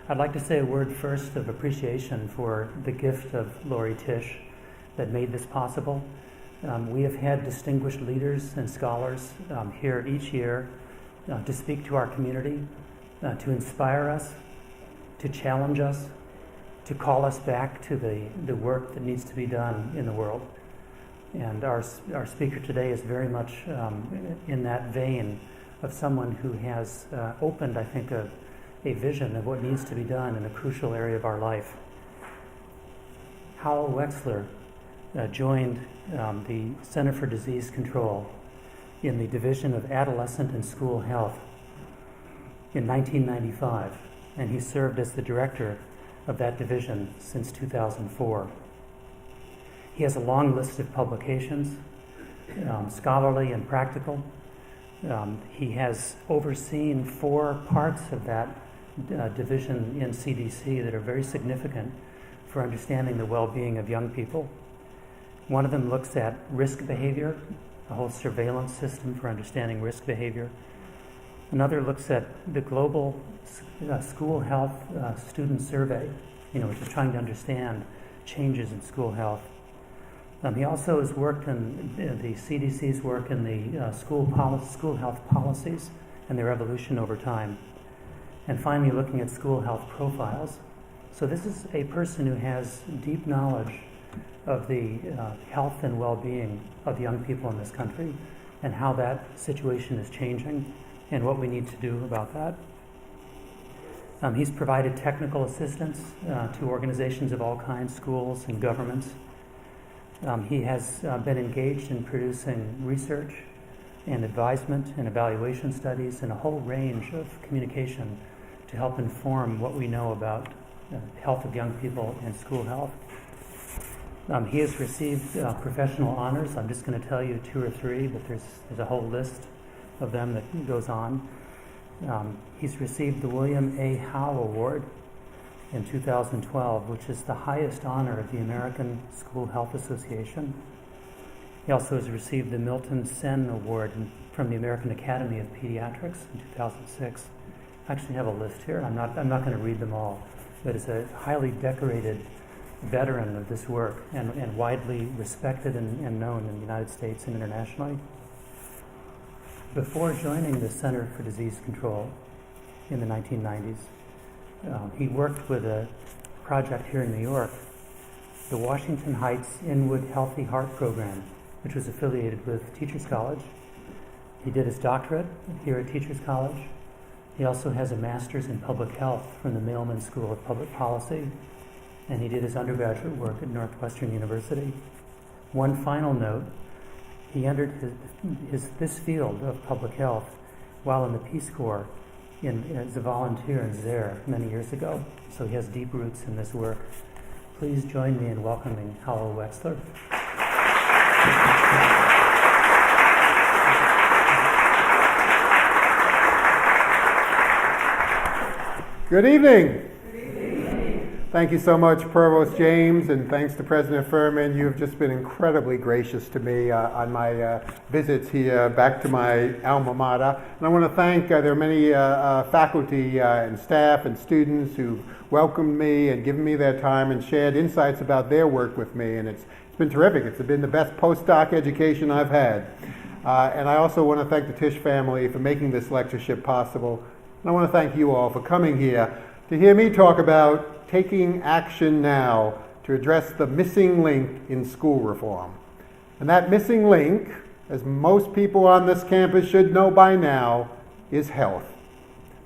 I'd like to say a word first of appreciation for the gift of Lori Tisch that made this possible. We have had distinguished leaders and scholars here each year to speak to our community, to inspire us, to challenge us, to call us back to the work that needs to be done in the world. And our speaker today is very much in that vein of someone who has opened, I think, a vision of what needs to be done in a crucial area of our life. Howell Wechsler joined the Center for Disease Control in the Division of Adolescent and School Health in 1995, and he served as the director of that division since 2004. He has a long list of publications, scholarly and practical. He has overseen 4 parts of that division in CDC that are very significant for understanding the well-being of young people. One of them looks at risk behavior, a whole surveillance system for understanding risk behavior. Another looks at the global school health student survey, which is trying to understand changes in school health. He also has worked in the CDC's work in the school health policies and their evolution over time. And finally, looking at school health profiles. So this is a person who has deep knowledge of the health and well-being of young people in this country and how that situation is changing and what we need to do about that. He's provided technical assistance to organizations of all kinds, schools and governments. He has been engaged in producing research and advisement and evaluation studies and a whole range of communication to help inform what we know about health of young people and school health. He has received professional honors. I'm just going to tell you 2 or 3, but there's a whole list of them that goes on. He's received the William A. Howell Award in 2012, which is the highest honor of the American School Health Association. He also has received the Milton Sen Award from the American Academy of Pediatrics in 2006. I actually have a list here. I'm not going to read them all, but it's a highly decorated veteran of this work and widely respected and known in the United States and internationally. Before joining the Center for Disease Control in the 1990s, he worked with a project here in New York, the Washington Heights Inwood Healthy Heart Program, which was affiliated with Teachers College. He did his doctorate here at Teachers College. He also has a master's in public health from the Mailman School of Public Policy, and he did his undergraduate work at Northwestern University. One final note, he entered this field of public health while in the Peace Corps as a volunteer in Zaire many years ago, so he has deep roots in this work. Please join me in welcoming Howell Wechsler. Good evening. Thank you so much, Provost James, and thanks to President Furman. You have just been incredibly gracious to me on my visits here back to my alma mater. And I want to thank, there are many faculty and staff and students who welcomed me and given me their time and shared insights about their work with me. And it's been terrific. It's been the best postdoc education I've had. And I also want to thank the Tisch family for making this lectureship possible. And I want to thank you all for coming here to hear me talk about taking action now to address the missing link in school reform. And that missing link, as most people on this campus should know by now, is health.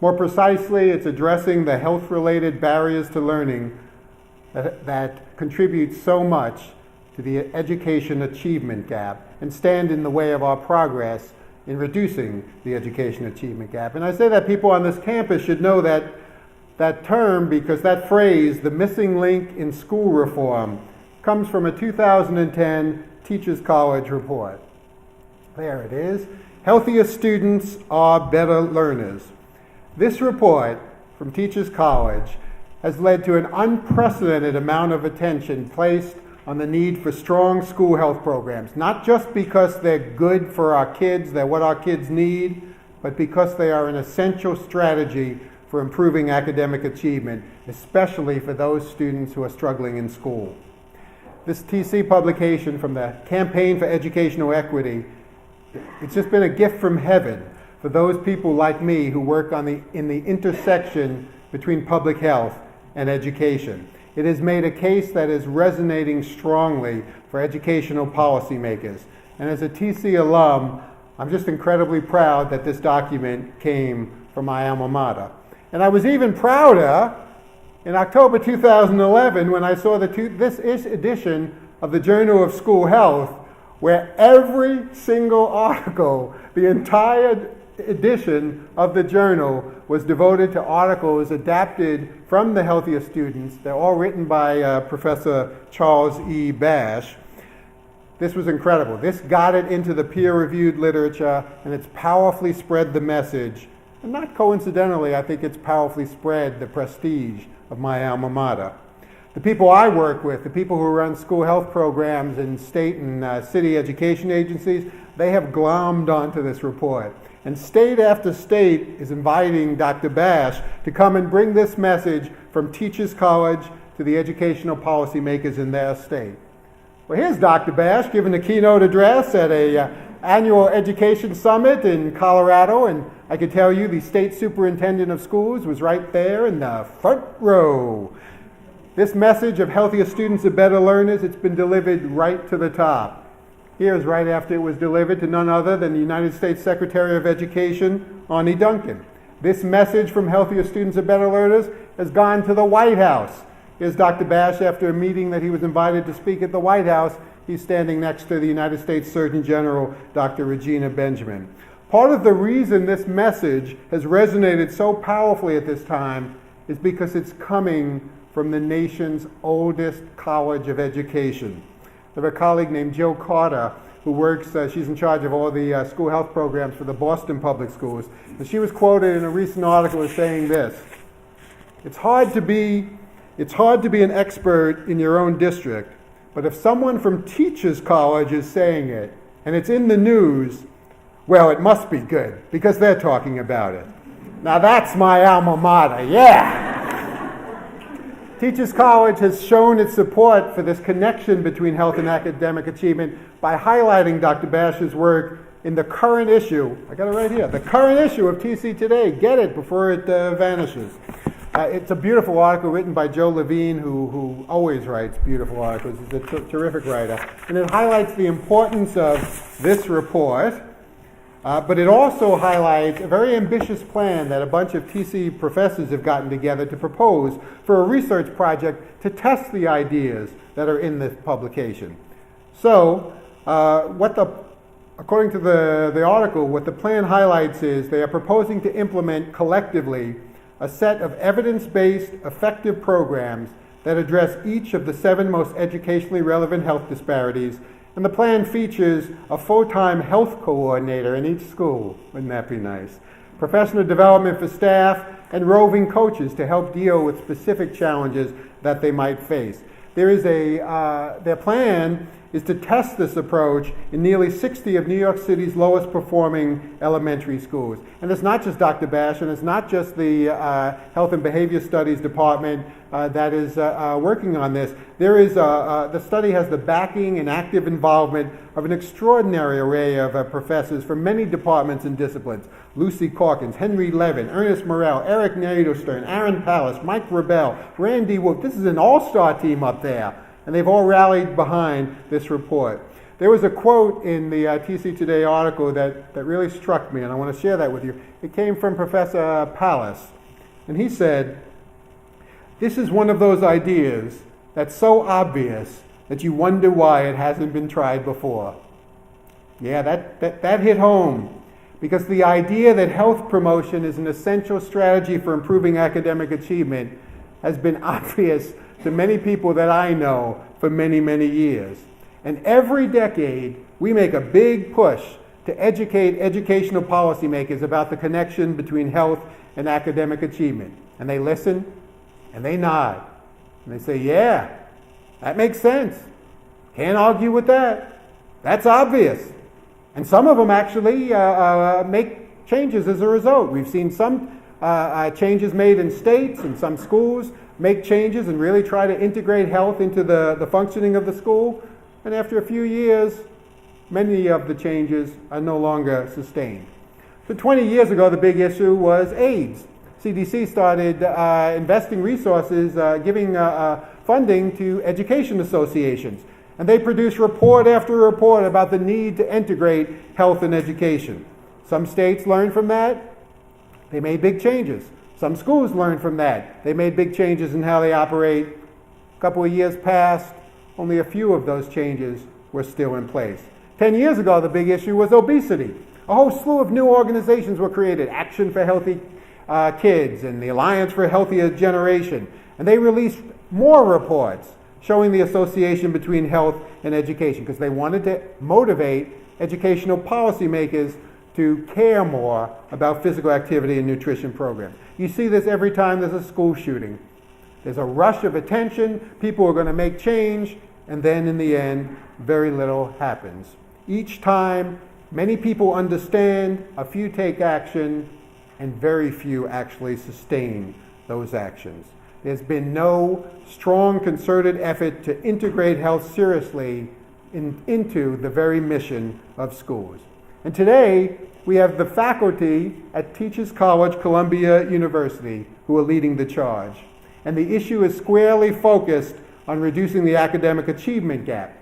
More precisely, it's addressing the health-related barriers to learning that contribute so much to the education achievement gap and stand in the way of our progress in reducing the education achievement gap. And I say that people on this campus should know that term because that phrase, the missing link in school reform, comes from a 2010 Teachers College report. There it is. Healthier students are better learners. This report from Teachers College has led to an unprecedented amount of attention placed on the need for strong school health programs, not just because they're good for our kids, they're what our kids need, but because they are an essential strategy for improving academic achievement, especially for those students who are struggling in school. This TC publication from the Campaign for Educational Equity, it's just been a gift from heaven for those people like me who work in the intersection between public health and education. It has made a case that is resonating strongly for educational policymakers. And as a TC alum, I'm just incredibly proud that this document came from my alma mater. And I was even prouder in October 2011 when I saw this edition of the Journal of School Health, where every single article, the entire edition of the journal, was devoted to articles adapted from the Healthier Students. They're all written by Professor Charles E. Bash. This was incredible. This got it into the peer-reviewed literature, and it's powerfully spread the message. And not coincidentally, I think it's powerfully spread the prestige of my alma mater. The people I work with, the people who run school health programs in state and city education agencies, they have glommed onto this report. And state after state is inviting Dr. Bash to come and bring this message from Teachers College to the educational policymakers in their state. Well, here's Dr. Bash giving a keynote address at an annual education summit in Colorado, and I can tell you the state superintendent of schools was right there in the front row. This message of healthier students are better learners, it's been delivered right to the top. Here's right after it was delivered to none other than the United States Secretary of Education, Arne Duncan. This message from healthier students are better learners has gone to the White House. Here's Dr. Bash after a meeting that he was invited to speak at the White House. He's standing next to the United States Surgeon General, Dr. Regina Benjamin. Part of the reason this message has resonated so powerfully at this time is because it's coming from the nation's oldest college of education. I have a colleague named Jill Carter who works, she's in charge of all the school health programs for the Boston Public Schools. And she was quoted in a recent article as saying this: It's hard to be an expert in your own district, but if someone from Teachers College is saying it, and it's in the news, well, it must be good, because they're talking about it. Now that's my alma mater, yeah! Teachers College has shown its support for this connection between health and academic achievement by highlighting Dr. Bash's work in the current issue. I got it right here. The current issue of TC Today. Get it before it vanishes. It's a beautiful article written by Joe Levine, who always writes beautiful articles. He's a terrific writer. And it highlights the importance of this report, but it also highlights a very ambitious plan that a bunch of TC professors have gotten together to propose for a research project to test the ideas that are in this publication. So, according to the article, what the plan highlights is they are proposing to implement collectively a set of evidence-based, effective programs that address each of the 7 most educationally relevant health disparities, and the plan features a full-time health coordinator in each school. Wouldn't that be nice? Professional development for staff, and roving coaches to help deal with specific challenges that they might face. Their plan is to test this approach in nearly 60 of New York City's lowest performing elementary schools. And it's not just Dr. Bash, and it's not just the Health and Behavior Studies Department that is working on this. The study has the backing and active involvement of an extraordinary array of professors from many departments and disciplines. Lucy Corkins, Henry Levin, Ernest Morrell, Eric Naderstern, Aaron Pallas, Mike Rebell, Randy Wolf. This is an all-star team up there. And they've all rallied behind this report. There was a quote in the TC Today article that really struck me, and I want to share that with you. It came from Professor Pallas, and he said, "This is one of those ideas that's so obvious that you wonder why it hasn't been tried before." Yeah, that hit home, because the idea that health promotion is an essential strategy for improving academic achievement has been obvious to many people that I know for many, many years. And every decade, we make a big push to educate educational policymakers about the connection between health and academic achievement. And they listen, and they nod, and they say, yeah, that makes sense. Can't argue with that. That's obvious. And some of them actually make changes as a result. We've seen some changes made in states and some schools make changes and really try to integrate health into the functioning of the school. And after a few years, many of the changes are no longer sustained. So 20 years ago, the big issue was AIDS. CDC started investing resources, giving funding to education associations. And they produced report after report about the need to integrate health and education. Some states learned from that. They made big changes. Some schools learned from that. They made big changes in how they operate. A couple of years passed. Only a few of those changes were still in place. 10 years ago, the big issue was obesity. A whole slew of new organizations were created. Action for Healthy Kids and the Alliance for a Healthier Generation. And they released more reports showing the association between health and education because they wanted to motivate educational policymakers to care more about physical activity and nutrition programs. You see this every time there's a school shooting. There's a rush of attention, people are going to make change, and then in the end, very little happens. Each time, many people understand, a few take action, and very few actually sustain those actions. There's been no strong concerted effort to integrate health seriously into the very mission of schools. And today, we have the faculty at Teachers College, Columbia University, who are leading the charge. And the issue is squarely focused on reducing the academic achievement gap.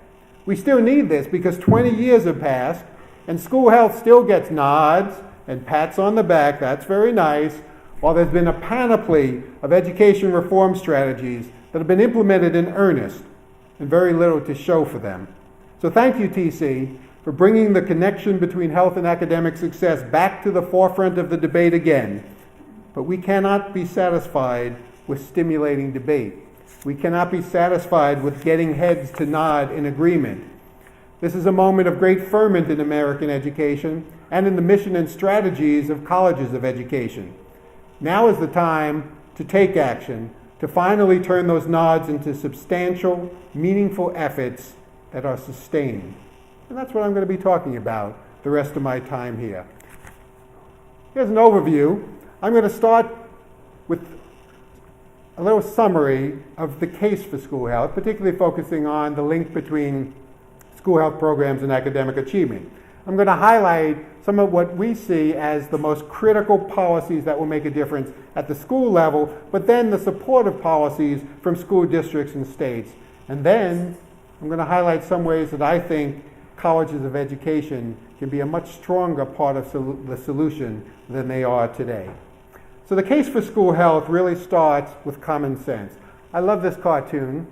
We still need this because 20 years have passed, and school health still gets nods and pats on the back, that's very nice, while there's been a panoply of education reform strategies that have been implemented in earnest and very little to show for them. So thank you, TC, for bringing the connection between health and academic success back to the forefront of the debate again. But we cannot be satisfied with stimulating debate. We cannot be satisfied with getting heads to nod in agreement. This is a moment of great ferment in American education and in the mission and strategies of colleges of education. Now is the time to take action, to finally turn those nods into substantial, meaningful efforts that are sustained. And that's what I'm going to be talking about the rest of my time here. Here's an overview. I'm going to start with a little summary of the case for school health, particularly focusing on the link between school health programs and academic achievement. I'm going to highlight some of what we see as the most critical policies that will make a difference at the school level, but then the supportive policies from school districts and states. And then I'm going to highlight some ways that I think colleges of education can be a much stronger part of the solution than they are today. So the case for school health really starts with common sense. I love this cartoon.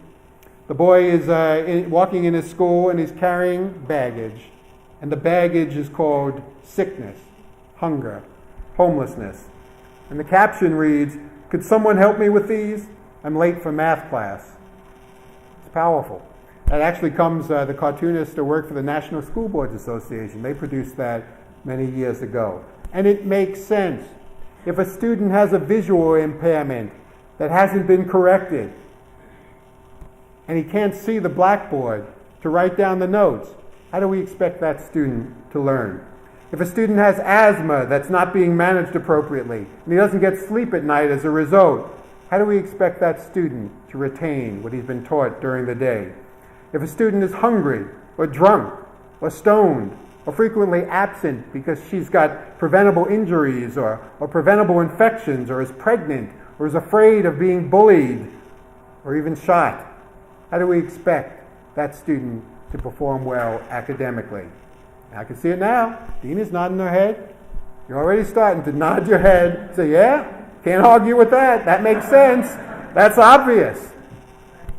The boy is walking in his school and he's carrying baggage. And the baggage is called sickness, hunger, homelessness. And the caption reads, "Could someone help me with these? I'm late for math class." It's powerful. That actually comes, the cartoonist who worked for the National School Boards Association. They produced that many years ago. And it makes sense. If a student has a visual impairment that hasn't been corrected, and he can't see the blackboard to write down the notes, how do we expect that student to learn? If a student has asthma that's not being managed appropriately, and he doesn't get sleep at night as a result, how do we expect that student to retain what he's been taught during the day? If a student is hungry, or drunk, or stoned, or frequently absent because she's got preventable injuries or preventable infections, or is pregnant, or is afraid of being bullied, or even shot, how do we expect that student to perform well academically? I can see it now. Dina's nodding her head. You're already starting to nod your head. Say, yeah, can't argue with that. That makes sense. That's obvious.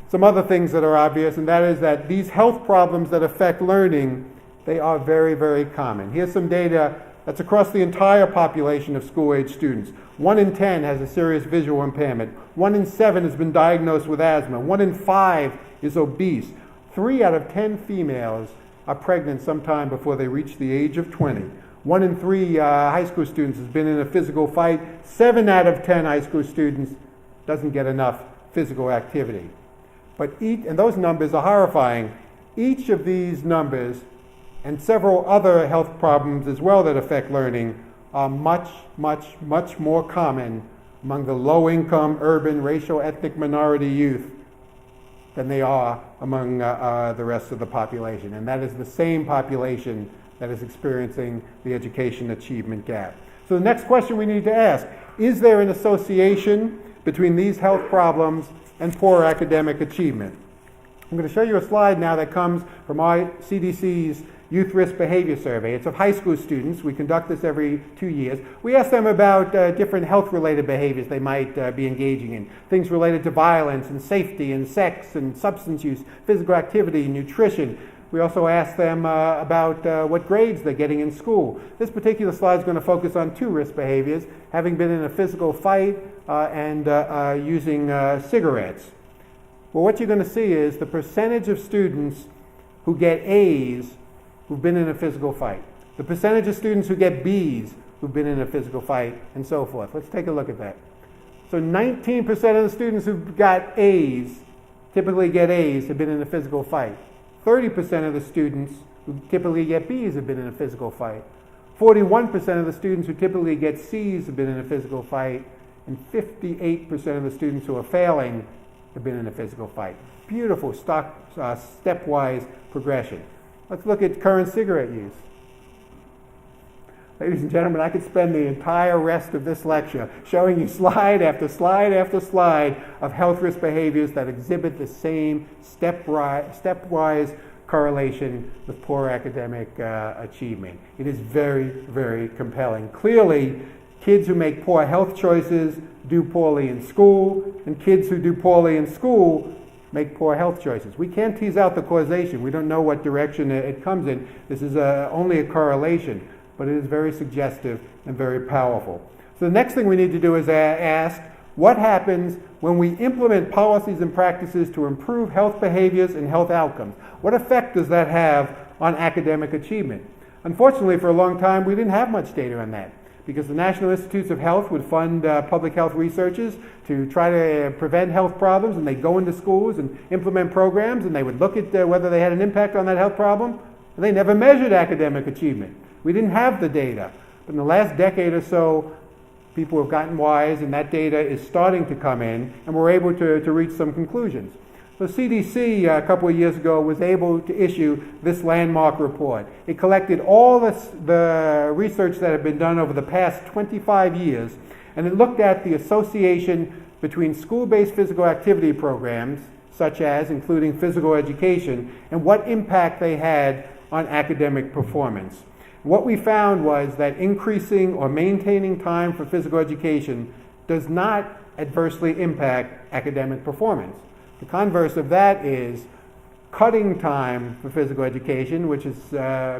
Some other things that are obvious, and that is that these health problems that affect learning, they are very, very common. Here's some data that's across the entire population of school-age students. 1 in 10 has a serious visual impairment. 1 in 7 has been diagnosed with asthma. 1 in 5 is obese. 3 out of 10 females are pregnant sometime before they reach the age of 20. 1 in 3 high school students has been in a physical fight. 7 out of 10 high school students doesn't get enough physical activity. And those numbers are horrifying. Each of these numbers and several other health problems as well that affect learning are much, much, much more common among the low-income, urban, racial, ethnic minority youth than they are among the rest of the population. And that is the same population that is experiencing the education achievement gap. So the next question we need to ask, is there an association between these health problems and poor academic achievement? I'm going to show you a slide now that comes from our CDC's Youth Risk Behavior Survey. It's of high school students. We conduct this every 2 years. We ask them about different health-related behaviors they might be engaging in. Things related to violence and safety and sex and substance use, physical activity, nutrition. We also ask them about what grades they're getting in school. This particular slide is going to focus on 2 risk behaviors, having been in a physical fight and using cigarettes. Well, what you're going to see is the percentage of students who get A's who've been in a physical fight, the percentage of students who get B's who've been in a physical fight, and so forth. Let's take a look at that. So 19% of the students who've got A's, typically get A's, have been in a physical fight. 30% of the students who typically get B's have been in a physical fight. 41% of the students who typically get C's have been in a physical fight. And 58% of the students who are failing have been in a physical fight. Beautiful stepwise progression. Let's look at current cigarette use. Ladies and gentlemen, I could spend the entire rest of this lecture showing you slide after slide after slide of health risk behaviors that exhibit the same stepwise correlation with poor academic achievement. It is very, very compelling. Clearly, kids who make poor health choices do poorly in school, and kids who do poorly in school make poor health choices. We can't tease out the causation. We don't know what direction it comes in. This is only a correlation, but it is very suggestive and very powerful. So the next thing we need to do is ask, what happens when we implement policies and practices to improve health behaviors and health outcomes? What effect does that have on academic achievement? Unfortunately, for a long time, we didn't have much data on that, because the National Institutes of Health would fund public health researchers to try to prevent health problems, and they'd go into schools and implement programs, and they would look at whether they had an impact on that health problem, and they never measured academic achievement. We didn't have the data. But in the last decade or so, people have gotten wise, and that data is starting to come in, and we're able to reach some conclusions. So CDC a couple of years ago was able to issue this landmark report. It collected all the research that had been done over the past 25 years, and it looked at the association between school-based physical activity programs, such as including physical education, and what impact they had on academic performance. What we found was that increasing or maintaining time for physical education does not adversely impact academic performance. The converse of that is cutting time for physical education, which has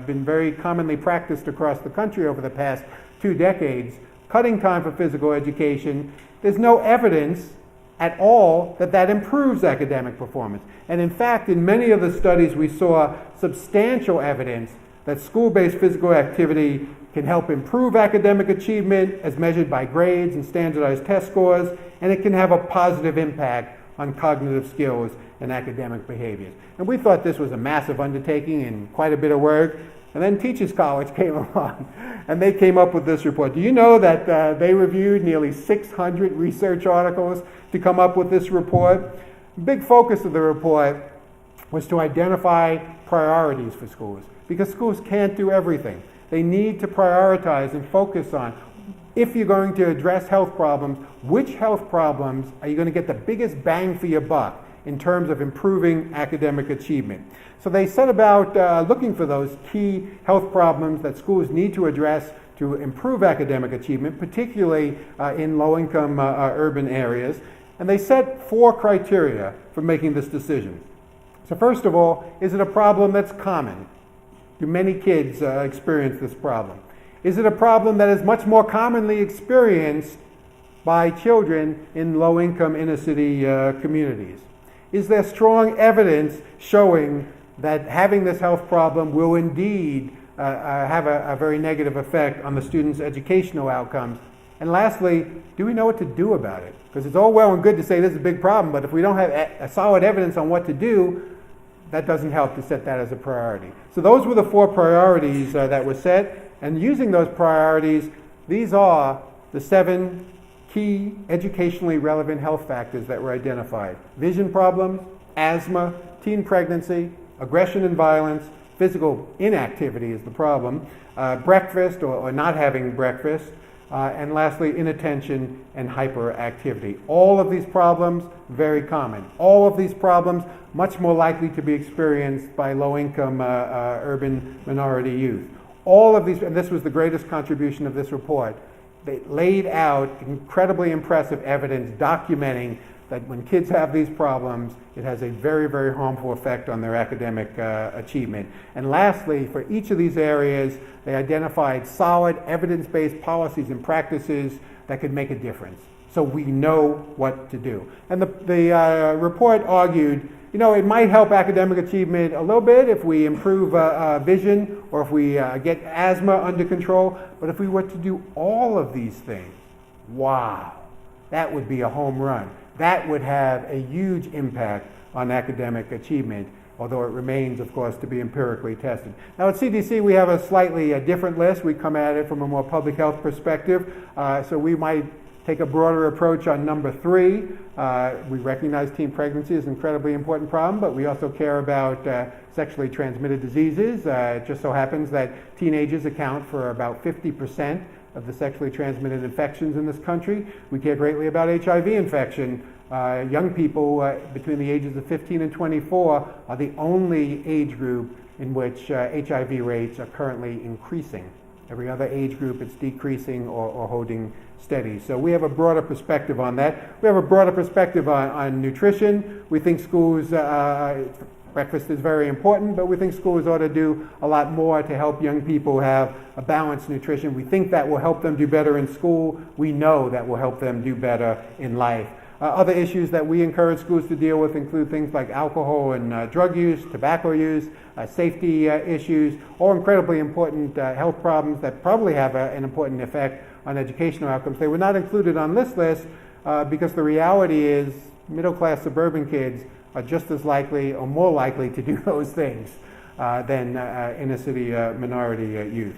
been very commonly practiced across the country over the past 2 decades. Cutting time for physical education, there's no evidence at all that improves academic performance. And in fact, in many of the studies, we saw substantial evidence that school-based physical activity can help improve academic achievement as measured by grades and standardized test scores, and it can have a positive impact on cognitive skills and academic behaviors. And we thought this was a massive undertaking and quite a bit of work. And then Teachers College came along, and they came up with this report. Do you know that they reviewed nearly 600 research articles to come up with this report? The big focus of the report was to identify priorities for schools, because schools can't do everything. They need to prioritize and focus on, if you're going to address health problems, which health problems are you going to get the biggest bang for your buck in terms of improving academic achievement? So they set about looking for those key health problems that schools need to address to improve academic achievement, particularly in low-income urban areas. And they set 4 criteria for making this decision. So first of all, is it a problem that's common? Do many kids experience this problem? Is it a problem that is much more commonly experienced by children in low-income inner-city communities? Is there strong evidence showing that having this health problem will indeed have a very negative effect on the students' educational outcomes? And lastly, do we know what to do about it? Because it's all well and good to say this is a big problem, but if we don't have a solid evidence on what to do, that doesn't help to set that as a priority. So those were the 4 priorities that were set. And using those priorities, These are the 7 key educationally relevant health factors that were identified. Vision problems, asthma, teen pregnancy, aggression and violence, physical inactivity is the problem, breakfast or not having breakfast, and lastly, inattention and hyperactivity. All of these problems, very common. All of these problems, much more likely to be experienced by low-income urban minority youth. All of these, and this was the greatest contribution of this report, they laid out incredibly impressive evidence documenting that when kids have these problems, it has a very, very harmful effect on their academic achievement. And lastly, for each of these areas, they identified solid evidence-based policies and practices that could make a difference. So we know what to do. And the report argued, it might help academic achievement a little bit if we improve vision or if we get asthma under control. But if we were to do all of these things, wow, that would be a home run. That would have a huge impact on academic achievement, although it remains, of course, to be empirically tested. Now at CDC, we have a slightly different list. We come at it from a more public health perspective. So we might take a broader approach on number 3. We recognize teen pregnancy is an incredibly important problem, but we also care about sexually transmitted diseases. It just so happens that teenagers account for about 50% of the sexually transmitted infections in this country. We care greatly about HIV infection. Young people between the ages of 15 and 24 are the only age group in which HIV rates are currently increasing. Every other age group, it's decreasing or holding steady. So we have a broader perspective on that. We have a broader perspective on nutrition. We think schools, breakfast is very important, but we think schools ought to do a lot more to help young people have a balanced nutrition. We think that will help them do better in school. We know that will help them do better in life. Other issues that we encourage schools to deal with include things like alcohol and drug use, tobacco use, safety issues, all incredibly important health problems that probably have an important effect on educational outcomes. They were not included on this list because the reality is middle-class suburban kids are just as likely or more likely to do those things than inner-city minority youth.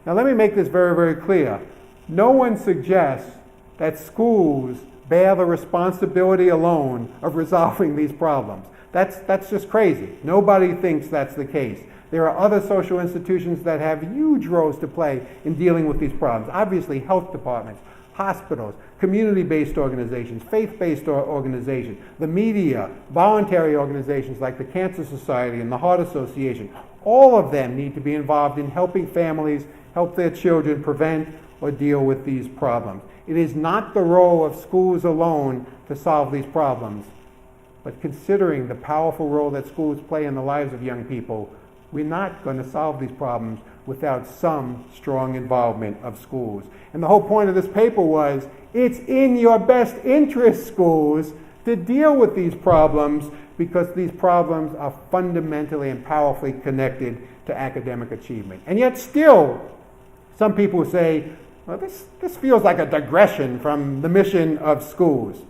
Now let me make this very, very clear. No one suggests that schools bear the responsibility alone of resolving these problems. That's just crazy. Nobody thinks that's the case. There are other social institutions that have huge roles to play in dealing with these problems. Obviously, health departments, hospitals, community-based organizations, faith-based organizations, the media, voluntary organizations like the Cancer Society and the Heart Association. All of them need to be involved in helping families help their children prevent or deal with these problems. It is not the role of schools alone to solve these problems, but considering the powerful role that schools play in the lives of young people, we're not going to solve these problems without some strong involvement of schools. And the whole point of this paper was, it's in your best interest, schools, to deal with these problems because these problems are fundamentally and powerfully connected to academic achievement. And yet still, some people say, well, this feels like a digression from the mission of schools.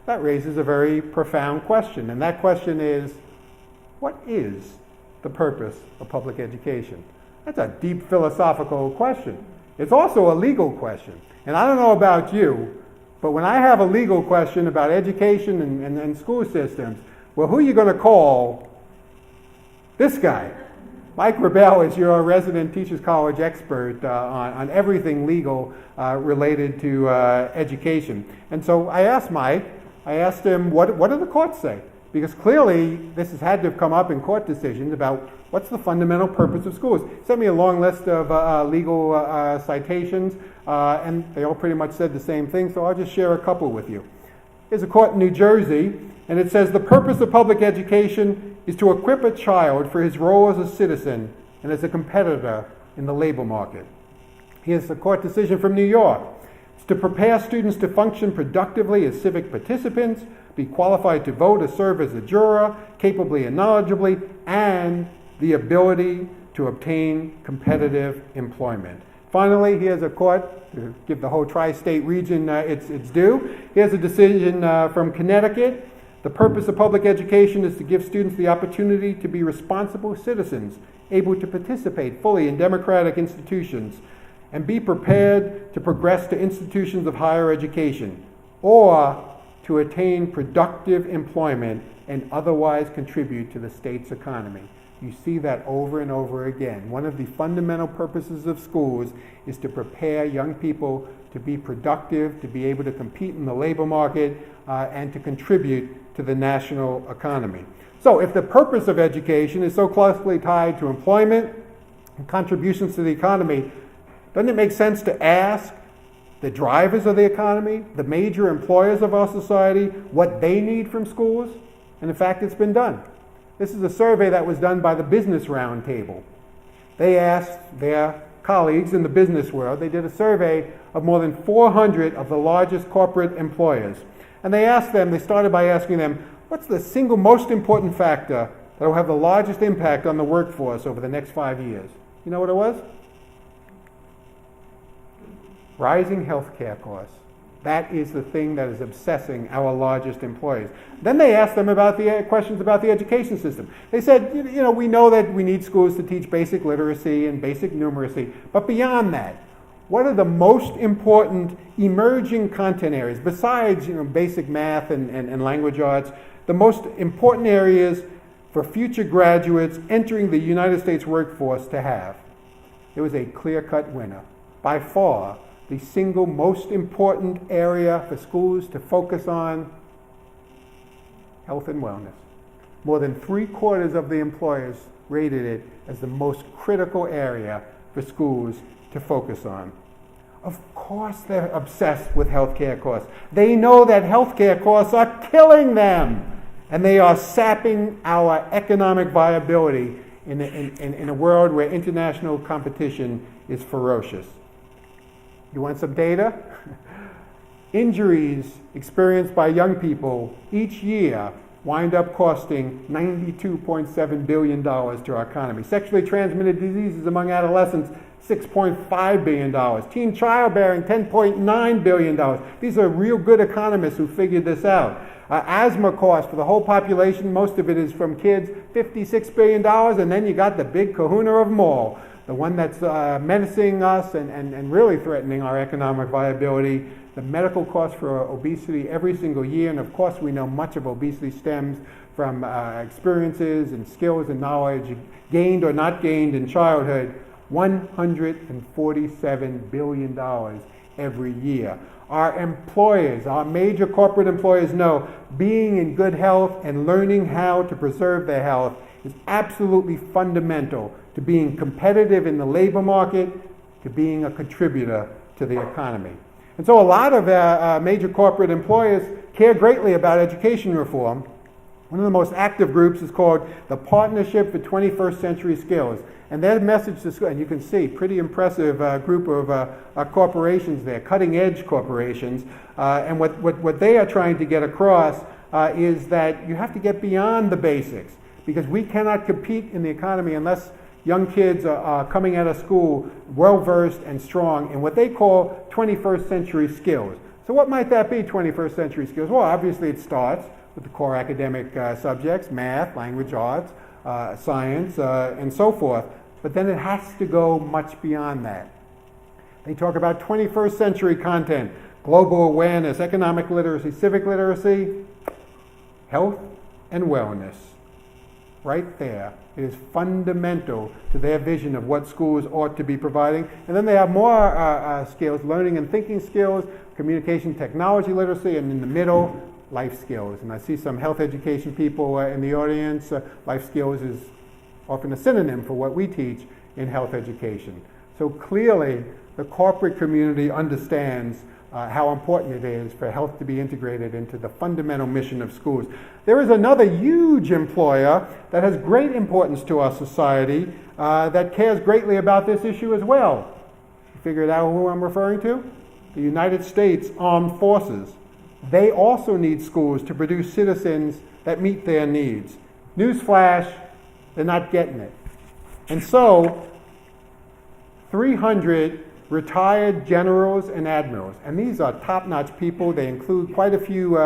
That raises a very profound question, and that question is, what is the purpose of public education? That's a deep philosophical question. It's also a legal question. And I don't know about you, but when I have a legal question about education and school systems, well, who are you going to call? This guy. Mike Rebell is your resident Teachers College expert on everything legal related to education. And so I asked Mike, him, what do the courts say? Because clearly this has had to have come up in court decisions about what's the fundamental purpose of schools. He sent me a long list of legal citations, and they all pretty much said the same thing, so I'll just share a couple with you. Here's a court in New Jersey, and it says the purpose of public education is to equip a child for his role as a citizen and as a competitor in the labor market. Here's a court decision from New York. It's to prepare students to function productively as civic participants, be qualified to vote or serve as a juror, capably and knowledgeably, and the ability to obtain competitive employment. Finally, here's a court to give the whole tri-state region its due. Here's a decision from Connecticut. The purpose of public education is to give students the opportunity to be responsible citizens, able to participate fully in democratic institutions, and be prepared to progress to institutions of higher education or to attain productive employment and otherwise contribute to the state's economy. You see that over and over again. One of the fundamental purposes of schools is to prepare young people to be productive, to be able to compete in the labor market, and to contribute to the national economy. So if the purpose of education is so closely tied to employment and contributions to the economy, doesn't it make sense to ask the drivers of the economy, the major employers of our society, what they need from schools? And in fact, it's been done. This is a survey that was done by the Business Roundtable. They asked their colleagues in the business world, they did a survey of more than 400 of the largest corporate employers. And they started by asking them, what's the single most important factor that will have the largest impact on the workforce over the next 5 years? You know what it was? Rising healthcare costs. That is the thing that is obsessing our largest employers. Then they asked them about the questions about the education system. They said, we know that we need schools to teach basic literacy and basic numeracy, but beyond that, what are the most important emerging content areas, besides basic math and language arts, the most important areas for future graduates entering the United States workforce to have? It was a clear-cut winner. By far, the single most important area for schools to focus on, health and wellness. More than 3/4 of the employers rated it as the most critical area for schools to focus on. Of course they're obsessed with healthcare costs. They know that healthcare costs are killing them, and they are sapping our economic viability in a world where international competition is ferocious. You want some data? Injuries experienced by young people each year wind up costing $92.7 billion to our economy. Sexually transmitted diseases among adolescents, $6.5 billion. Teen childbearing, $10.9 billion. These are real good economists who figured this out. Asthma costs for the whole population, most of it is from kids, $56 billion, and then you got the big kahuna of them all, the one that's menacing us and really threatening our economic viability, the medical costs for obesity every single year. And of course, we know much of obesity stems from experiences and skills and knowledge gained or not gained in childhood. $147 billion every year. Our employers, our major corporate employers know being in good health and learning how to preserve their health is absolutely fundamental to being competitive in the labor market, to being a contributor to the economy. And so a lot of major corporate employers care greatly about education reform. One of the most active groups is called the Partnership for 21st Century Skills. And their message to school, and you can see, pretty impressive group of corporations there, cutting-edge corporations. And what they are trying to get across is that you have to get beyond the basics, because we cannot compete in the economy unless young kids are coming out of school well-versed and strong in what they call 21st century skills. So what might that be, 21st century skills? Well, obviously it starts with the core academic subjects, math, language arts, science, and so forth. But then it has to go much beyond that. They talk about 21st century content, global awareness, economic literacy, civic literacy, health and wellness. Right there. It is fundamental to their vision of what schools ought to be providing. And then they have more skills, learning and thinking skills, communication technology literacy, and in the middle, life skills. And I see some health education people in the audience. Life skills is often a synonym for what we teach in health education. So clearly, the corporate community understands how important it is for health to be integrated into the fundamental mission of schools. There is another huge employer that has great importance to our society that cares greatly about this issue as well. You figured out who I'm referring to? The United States Armed Forces. They also need schools to produce citizens that meet their needs. Newsflash, they're not getting it. And so, 300 retired generals and admirals, and these are top-notch people. They include quite a few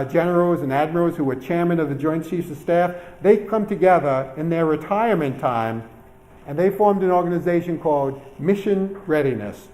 generals and admirals who were chairman of the Joint Chiefs of Staff. They come together in their retirement time and they formed an organization called Mission Readiness.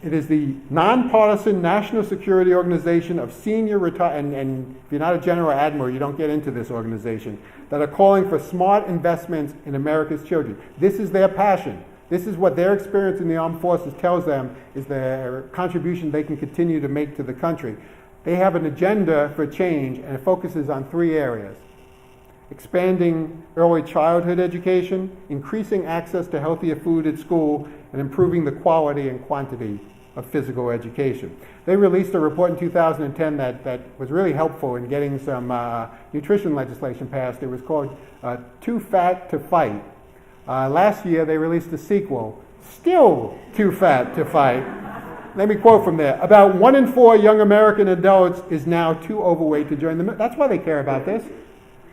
It is the nonpartisan national security organization of senior and if you're not a general or admiral, you don't get into this organization, that are calling for smart investments in America's children. This is their passion. This is what their experience in the armed forces tells them is their contribution they can continue to make to the country. They have an agenda for change, and it focuses on 3 areas: expanding early childhood education, increasing access to healthier food at school, and improving the quality and quantity of physical education. They released a report in 2010 that was really helpful in getting some nutrition legislation passed. It was called Too Fat to Fight. Last year they released a sequel, Still Too Fat to Fight. Let me quote from there. About 1 in 4 young American adults is now too overweight to join the military. That's why they care about this.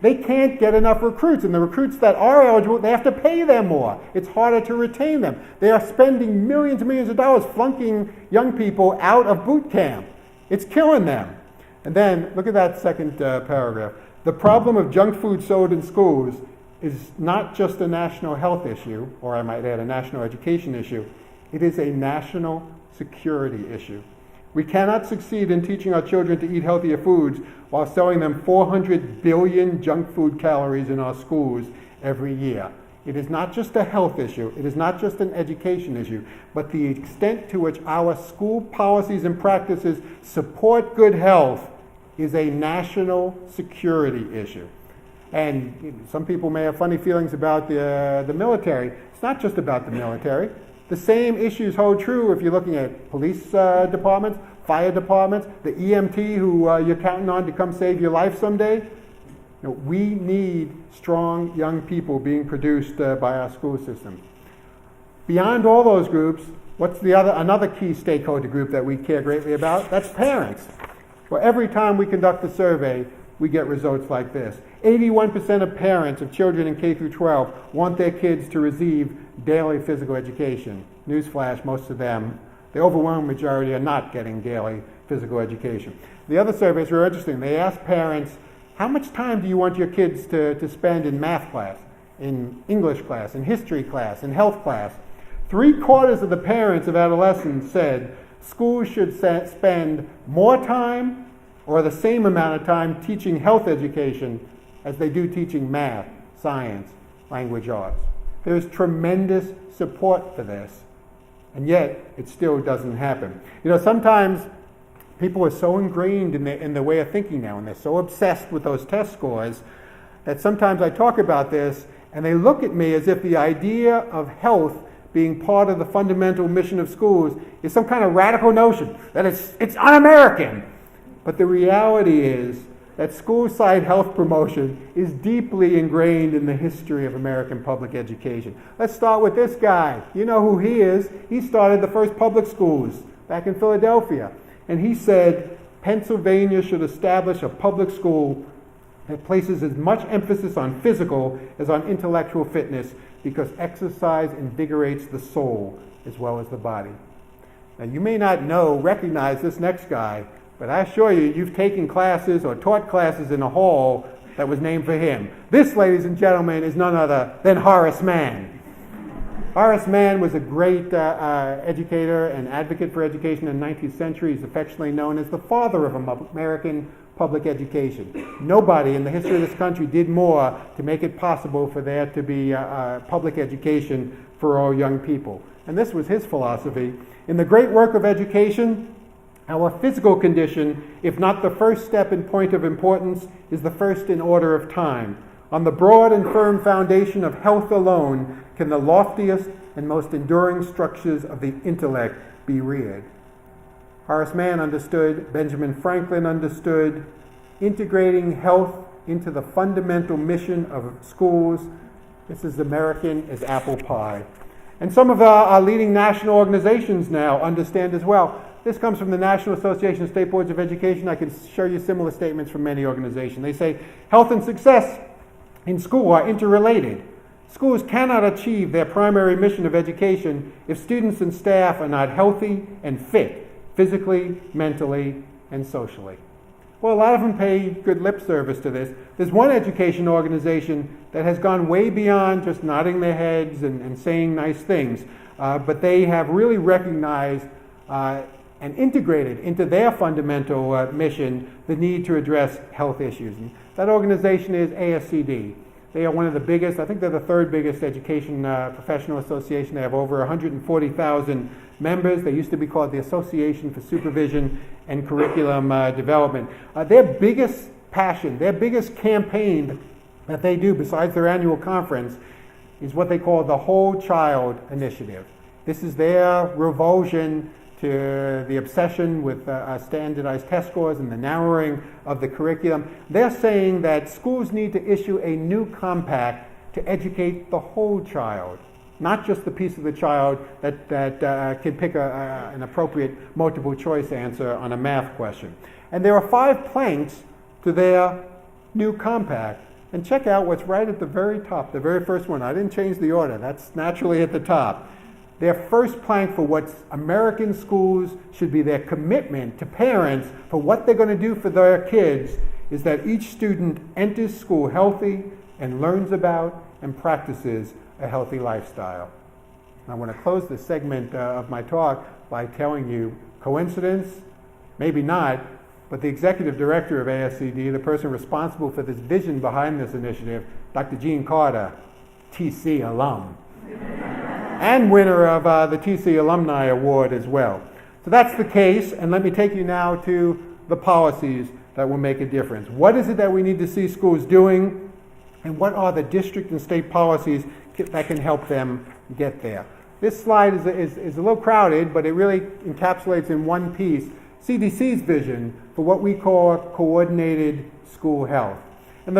They can't get enough recruits, and the recruits that are eligible, they have to pay them more. It's harder to retain them. They are spending millions and millions of dollars flunking young people out of boot camp. It's killing them. And then, look at that second paragraph. The problem of junk food sold in schools is not just a national health issue, or I might add a national education issue. It is a national security issue. We cannot succeed in teaching our children to eat healthier foods while selling them 400 billion junk food calories in our schools every year. It is not just a health issue, it is not just an education issue, but the extent to which our school policies and practices support good health is a national security issue. And some people may have funny feelings about the military. It's not just about the military. The same issues hold true if you're looking at police departments, fire departments, the EMT who you're counting on to come save your life someday. We need strong young people being produced by our school systems. Beyond all those groups, what's another key stakeholder group that we care greatly about? That's parents. Well, every time we conduct a survey, we get results like this. 81% of parents of children in K through 12 want their kids to receive daily physical education. Newsflash, most of them, the overwhelming majority, are not getting daily physical education. The other surveys were interesting. They asked parents, how much time do you want your kids to spend in math class, in English class, in history class, in health class? 3/4 of the parents of adolescents said schools should spend more time or the same amount of time teaching health education as they do teaching math, science, language arts. There's tremendous support for this, and yet it still doesn't happen. Sometimes people are so ingrained in the way of thinking now, and they're so obsessed with those test scores, that sometimes I talk about this, and they look at me as if the idea of health being part of the fundamental mission of schools is some kind of radical notion, that it's un-American. But the reality is that school-side health promotion is deeply ingrained in the history of American public education. Let's start with this guy. You know who he is. He started the first public schools back in Philadelphia. And he said, Pennsylvania should establish a public school that places as much emphasis on physical as on intellectual fitness, because exercise invigorates the soul as well as the body. Now, you may not recognize this next guy, but I assure you, you've taken classes or taught classes in a hall that was named for him. This, ladies and gentlemen, is none other than Horace Mann. Horace Mann was a great educator and advocate for education in the 19th century. He's affectionately known as the father of American public education. Nobody in the history of this country did more to make it possible for there to be public education for all young people. And this was his philosophy. In the great work of education, our physical condition, if not the first step in point of importance, is the first in order of time. On the broad and firm foundation of health alone can the loftiest and most enduring structures of the intellect be reared. Horace Mann understood, Benjamin Franklin understood, integrating health into the fundamental mission of schools. This is American as apple pie. And some of our leading national organizations now understand as well. This comes from the National Association of State Boards of Education. I can show you similar statements from many organizations. They say health and success in school are interrelated. Schools cannot achieve their primary mission of education if students and staff are not healthy and fit, physically, mentally, and socially. Well, a lot of them pay good lip service to this. There's one education organization that has gone way beyond just nodding their heads and saying nice things, but they have really recognized and integrated into their fundamental mission the need to address health issues. And that organization is ASCD. They are one of the biggest, I think they're the third biggest education professional association. They have over 140,000 members. They used to be called the Association for Supervision and Curriculum Development. Their biggest passion, their biggest campaign that they do besides their annual conference is what they call the Whole Child Initiative. This is their revulsion to the obsession with standardized test scores and the narrowing of the curriculum. They're saying that schools need to issue a new compact to educate the whole child, not just the piece of the child that can pick an appropriate multiple choice answer on a math question. And there are 5 planks to their new compact. And check out what's right at the very top, the very first one. I didn't change the order. That's naturally at the top. Their first plank for what American schools should be their commitment to parents for what they're going to do for their kids is that each student enters school healthy and learns about and practices a healthy lifestyle. And I want to close this segment of my talk by telling you, coincidence? Maybe not, but the executive director of ASCD, the person responsible for this vision behind this initiative, Dr. Gene Carter, TC alum, and winner of the TC Alumni Award as well. So that's the case, and let me take you now to the policies that will make a difference. What is it that we need to see schools doing, and what are the district and state policies that can help them get there? This slide is a little crowded, but it really encapsulates in one piece CDC's vision for what we call coordinated school health. And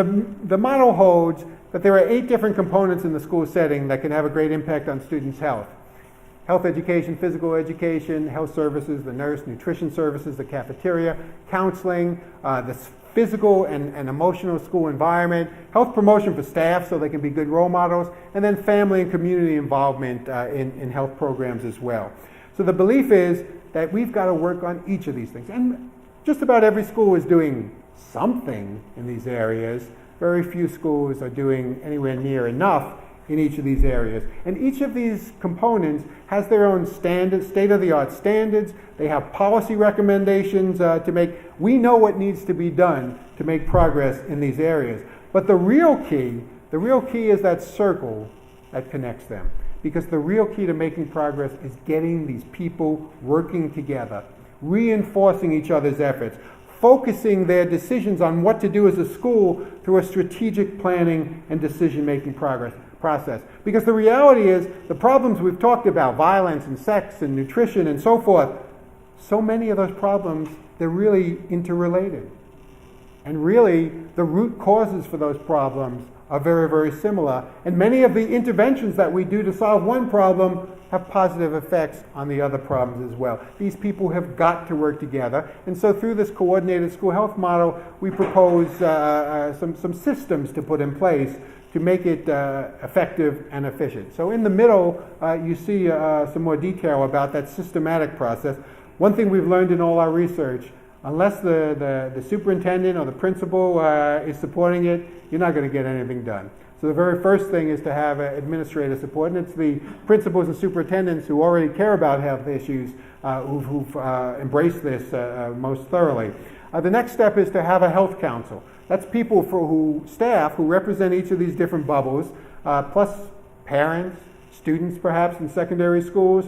the model holds that there are 8 different components in the school setting that can have a great impact on students' health. Health education, physical education, health services, the nurse, nutrition services, the cafeteria, counseling, the physical and emotional school environment, health promotion for staff so they can be good role models, and then family and community involvement in health programs as well. So the belief is that we've got to work on each of these things. And just about every school is doing something in these areas. Very few schools are doing anywhere near enough in each of these areas. And each of these components has their own standards, state-of-the-art standards. They have policy recommendations to make. We know what needs to be done to make progress in these areas. But the real key is that circle that connects them. Because the real key to making progress is getting these people working together, reinforcing each other's efforts, focusing their decisions on what to do as a school through a strategic planning and decision-making process. Because the reality is, the problems we've talked about, violence and sex and nutrition and so forth, so many of those problems, they're really interrelated. And really, the root causes for those problems are very, very similar. And many of the interventions that we do to solve one problem have positive effects on the other problems as well. These people have got to work together. And so through this coordinated school health model, we propose some systems to put in place to make it effective and efficient. So in the middle, you see some more detail about that systematic process. One thing we've learned in all our research, unless the superintendent or the principal is supporting it, you're not going to get anything done. So the very first thing is to have administrative support, and it's the principals and superintendents who already care about health issues who've embraced this most thoroughly. The next step is to have a health council. That's people staff who represent each of these different bubbles, plus parents, students perhaps in secondary schools,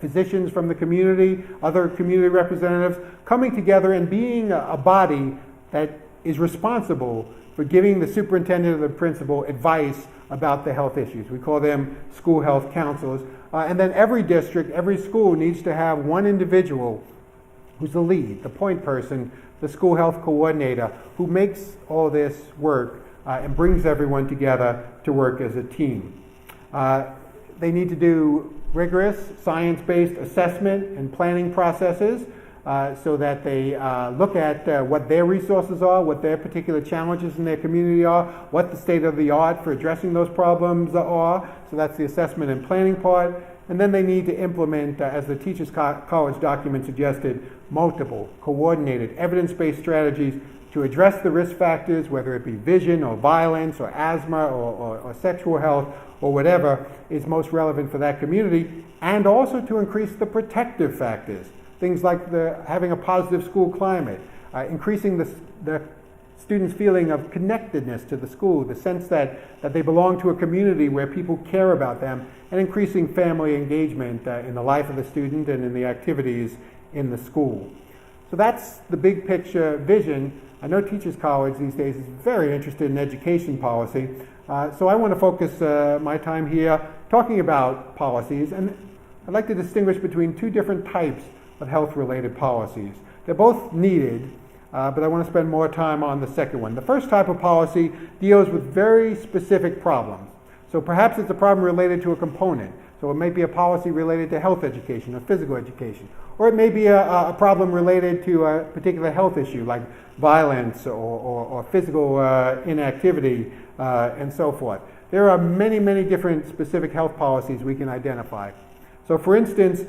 physicians from the community, other community representatives, coming together and being a body that is responsible for giving the superintendent or the principal advice about the health issues. We call them school health counselors. And then every district, every school needs to have one individual who's the lead, the point person, the school health coordinator, who makes all this work and brings everyone together to work as a team. They need to do rigorous science-based assessment and planning processes so that they look at what their resources are, what their particular challenges in their community are, what the state of the art for addressing those problems are. So that's the assessment and planning part. And then they need to implement, as the Teachers College document suggested, multiple, coordinated, evidence-based strategies to address the risk factors, whether it be vision or violence or asthma or sexual health or whatever is most relevant for that community, and also to increase the protective factors, things like having a positive school climate, increasing the students' feeling of connectedness to the school, the sense that they belong to a community where people care about them, and increasing family engagement in the life of the student and in the activities in the school. So that's the big picture vision. I know Teachers College these days is very interested in education policy, so I want to focus my time here talking about policies, and I'd like to distinguish between two different types of health-related policies. They're both needed, but I want to spend more time on the second one. The first type of policy deals with very specific problems. So perhaps it's a problem related to a component. So it may be a policy related to health education or physical education. Or it may be a problem related to a particular health issue like violence or physical inactivity and so forth. There are many, many different specific health policies we can identify. So for instance,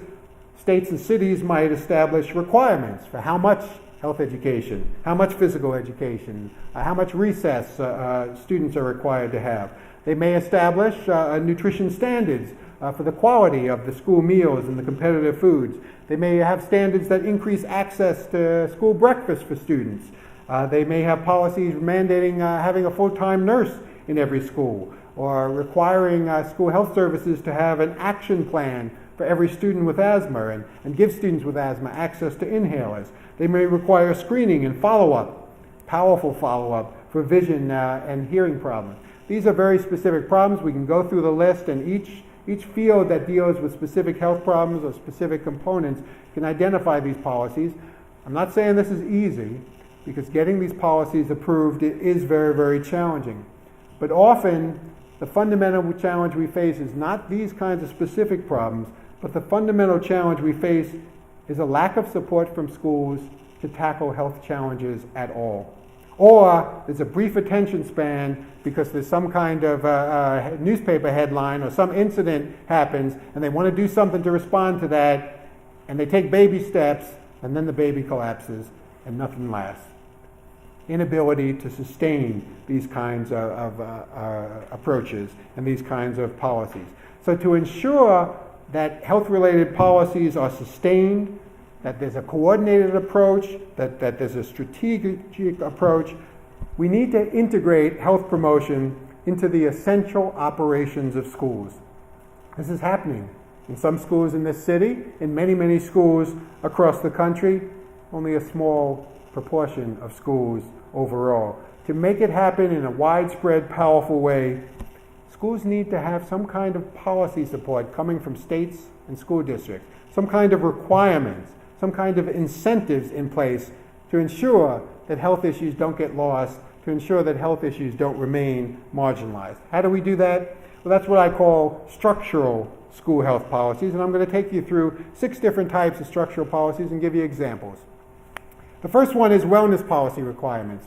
states and cities might establish requirements for how much health education, how much physical education, how much recess students are required to have. They may establish nutrition standards for the quality of the school meals and the competitive foods. They may have standards that increase access to school breakfast for students. They may have policies mandating having a full-time nurse in every school, or requiring school health services to have an action plan for every student with asthma and give students with asthma access to inhalers. They may require screening and follow-up, powerful follow-up for vision and hearing problems. These are very specific problems. We can go through the list, and each field that deals with specific health problems or specific components can identify these policies. I'm not saying this is easy, because getting these policies approved is very, very challenging. But often, the fundamental challenge we face is not these kinds of specific problems, but the fundamental challenge we face is a lack of support from schools to tackle health challenges at all. Or there's a brief attention span because there's some kind of newspaper headline or some incident happens and they want to do something to respond to that, and they take baby steps, and then the baby collapses and nothing lasts. Inability to sustain these kinds of approaches and these kinds of policies. So to ensure that health-related policies are sustained, that there's a coordinated approach, that there's a strategic approach, we need to integrate health promotion into the essential operations of schools. This is happening in some schools in this city, in many, many schools across the country, only a small proportion of schools overall. To make it happen in a widespread, powerful way, schools need to have some kind of policy support coming from states and school districts, some kind of requirements, some kind of incentives in place to ensure that health issues don't get lost, to ensure that health issues don't remain marginalized. How do we do that? Well, that's what I call structural school health policies, and I'm going to take you through 6 different types of structural policies and give you examples. The first one is wellness policy requirements.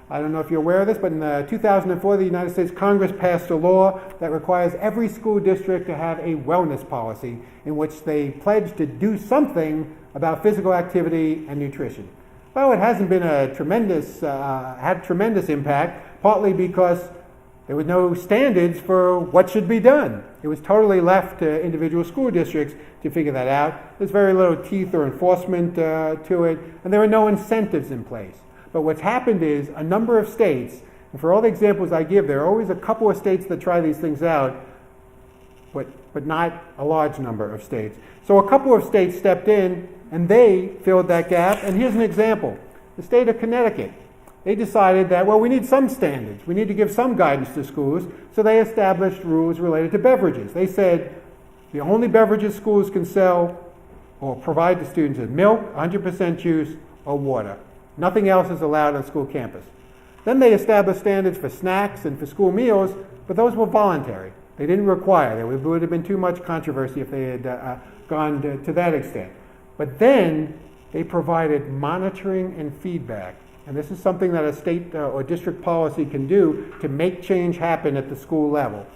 I don't know if you're aware of this, but in 2004, the United States Congress passed a law that requires every school district to have a wellness policy in which they pledge to do something about physical activity and nutrition. Well, it hasn't been had tremendous impact, partly because there were no standards for what should be done. It was totally left to individual school districts to figure that out. There's very little teeth or enforcement to it, and there are no incentives in place. But what's happened is a number of states, and for all the examples I give, there are always a couple of states that try these things out, but not a large number of states. So a couple of states stepped in, and they filled that gap. And here's an example. The state of Connecticut. They decided that, well, we need some standards. We need to give some guidance to schools, so they established rules related to beverages. They said the only beverages schools can sell or provide to students is milk, 100% juice, or water. Nothing else is allowed on school campus. Then they established standards for snacks and for school meals, but those were voluntary. They didn't require. There would have been too much controversy if they had gone to that extent. But then they provided monitoring and feedback. And this is something that a state or district policy can do to make change happen at the school level.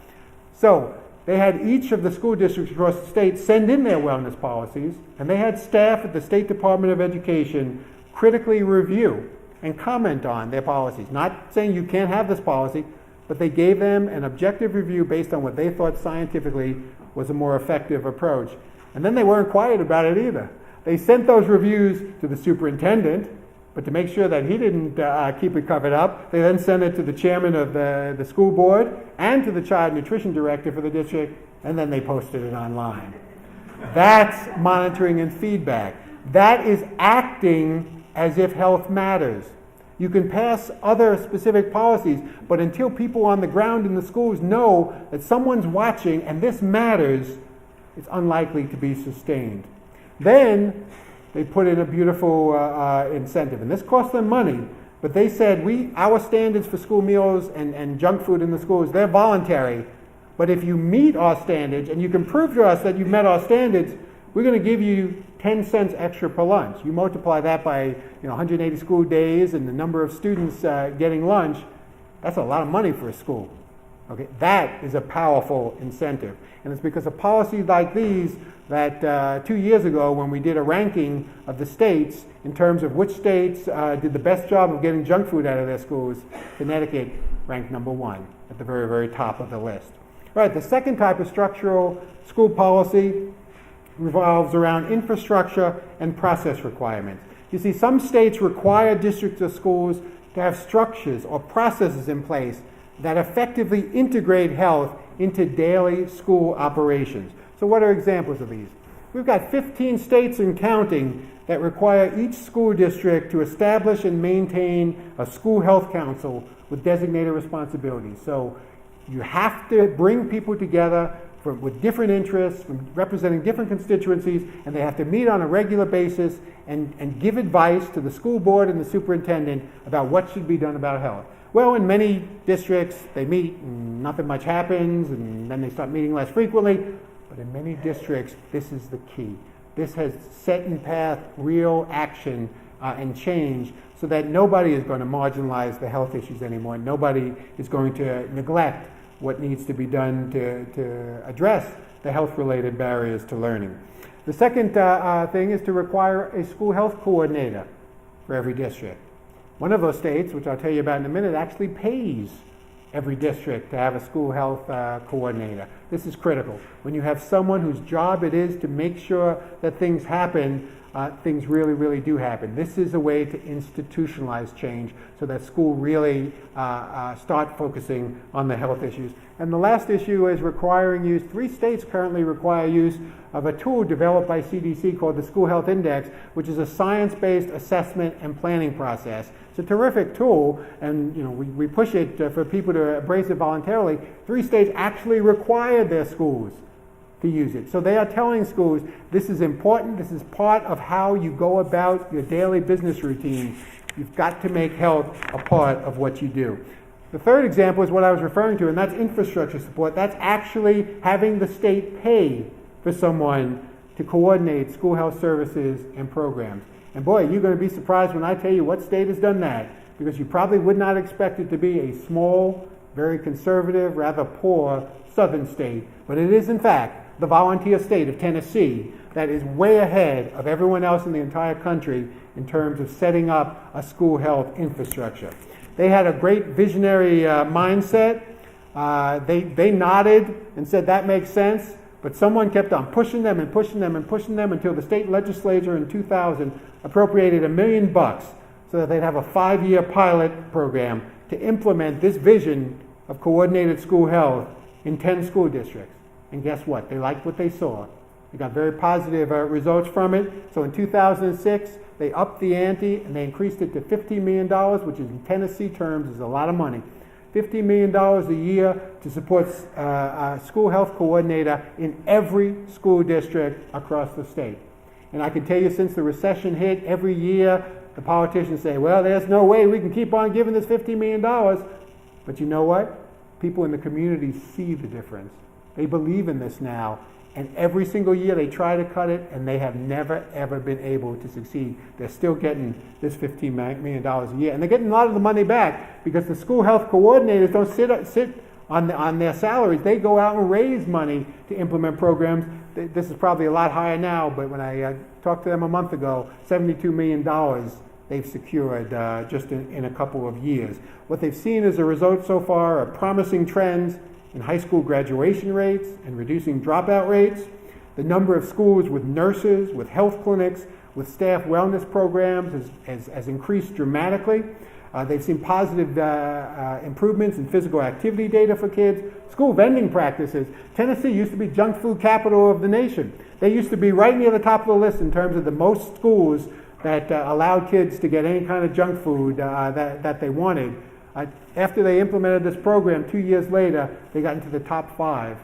So they had each of the school districts across the state send in their wellness policies, and they had staff at the State Department of Education critically review and comment on their policies. Not saying you can't have this policy, but they gave them an objective review based on what they thought scientifically was a more effective approach. And then they weren't quiet about it either. They sent those reviews to the superintendent, but to make sure that he didn't keep it covered up, they then sent it to the chairman of the school board and to the child nutrition director for the district, and then they posted it online. That's monitoring and feedback. That is acting as if health matters. You can pass other specific policies, but until people on the ground in the schools know that someone's watching and this matters, it's unlikely to be sustained. Then they put in a beautiful incentive, and this cost them money, but they said, our standards for school meals and junk food in the schools, they're voluntary, but if you meet our standards and you can prove to us that you've met our standards, we're going to give you 10 cents extra per lunch. You multiply that by 180 school days and the number of students getting lunch, that's a lot of money for a school. Okay, that is a powerful incentive. And it's because of policies like these that 2 years ago, when we did a ranking of the states in terms of which states did the best job of getting junk food out of their schools, Connecticut ranked number 1 at the very, very top of the list. All right, the second type of structural school policy revolves around infrastructure and process requirements. You see, some states require districts or schools to have structures or processes in place that effectively integrate health into daily school operations. So what are examples of these? We've got 15 states and counting that require each school district to establish and maintain a school health council with designated responsibilities. So you have to bring people together with different interests, from representing different constituencies, and they have to meet on a regular basis and give advice to the school board and the superintendent about what should be done about health. Well, in many districts, they meet and nothing much happens, and then they start meeting less frequently. But in many districts, this is the key. This has set in path real action and change so that nobody is going to marginalize the health issues anymore. Nobody is going to neglect what needs to be done to address the health-related barriers to learning. The second thing is to require a school health coordinator for every district. One of those states, which I'll tell you about in a minute, actually pays every district to have a school health coordinator. This is critical. When you have someone whose job it is to make sure that things happen, things really, really do happen. This is a way to institutionalize change so that school really start focusing on the health issues. And the last issue is requiring use. 3 states currently require use of a tool developed by CDC called the School Health Index, which is a science-based assessment and planning process. It's a terrific tool, and we push it for people to embrace it voluntarily. 3 states actually require their schools to use it. So they are telling schools, this is important, this is part of how you go about your daily business routine. You've got to make health a part of what you do. The third example is what I was referring to, and that's infrastructure support. That's actually having the state pay for someone to coordinate school health services and programs. And boy, you're going to be surprised when I tell you what state has done that, because you probably would not expect it to be a small, very conservative, rather poor southern state. But it is, in fact, the volunteer state of Tennessee that is way ahead of everyone else in the entire country in terms of setting up a school health infrastructure. They had a great visionary mindset. They nodded and said that makes sense, but someone kept on pushing them and pushing them and pushing them until the state legislature in 2000 appropriated $1 million so that they'd have a 5-year pilot program to implement this vision of coordinated school health in 10 school districts. And guess what? They liked what they saw. They got very positive results from it. So in 2006, they upped the ante and they increased it to $15 million, which in Tennessee terms is a lot of money. $15 million a year to support a school health coordinator in every school district across the state. And I can tell you, since the recession hit, every year the politicians say, well, there's no way we can keep on giving this $15 million. But you know what? People in the community see the difference. They believe in this now. And every single year they try to cut it, and they have never, ever been able to succeed. They're still getting this $15 million a year. And they're getting a lot of the money back because the school health coordinators don't sit on their salaries. They go out and raise money to implement programs. This is probably a lot higher now, but when I talked to them a month ago, $72 million they've secured just in a couple of years. What they've seen as a result so far are promising trends in high school graduation rates and reducing dropout rates. The number of schools with nurses, with health clinics, with staff wellness programs has increased dramatically. They've seen positive improvements in physical activity data for kids. School vending practices. Tennessee used to be junk food capital of the nation. They used to be right near the top of the list in terms of the most schools that allowed kids to get any kind of junk food that they wanted. After they implemented this program, 2 years later, they got into the top 5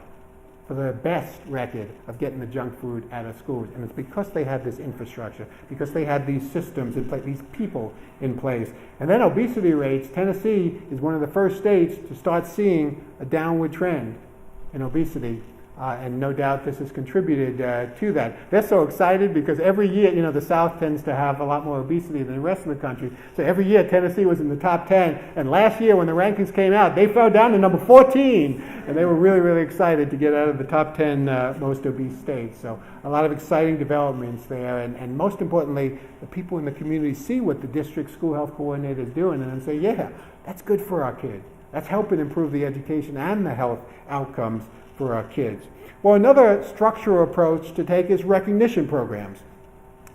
for the best record of getting the junk food out of schools. And it's because they had this infrastructure, because they had these systems in place, these people in place. And then obesity rates, Tennessee is one of the first states to start seeing a downward trend in obesity. And no doubt this has contributed to that. They're so excited because every year, the South tends to have a lot more obesity than the rest of the country. So every year Tennessee was in the top 10. And last year when the rankings came out, they fell down to number 14. And they were really, really excited to get out of the top 10 most obese states. So a lot of exciting developments there. And most importantly, the people in the community see what the district school health coordinator is doing and then say, yeah, that's good for our kids. That's helping improve the education and the health outcomes for our kids. Well, another structural approach to take is recognition programs.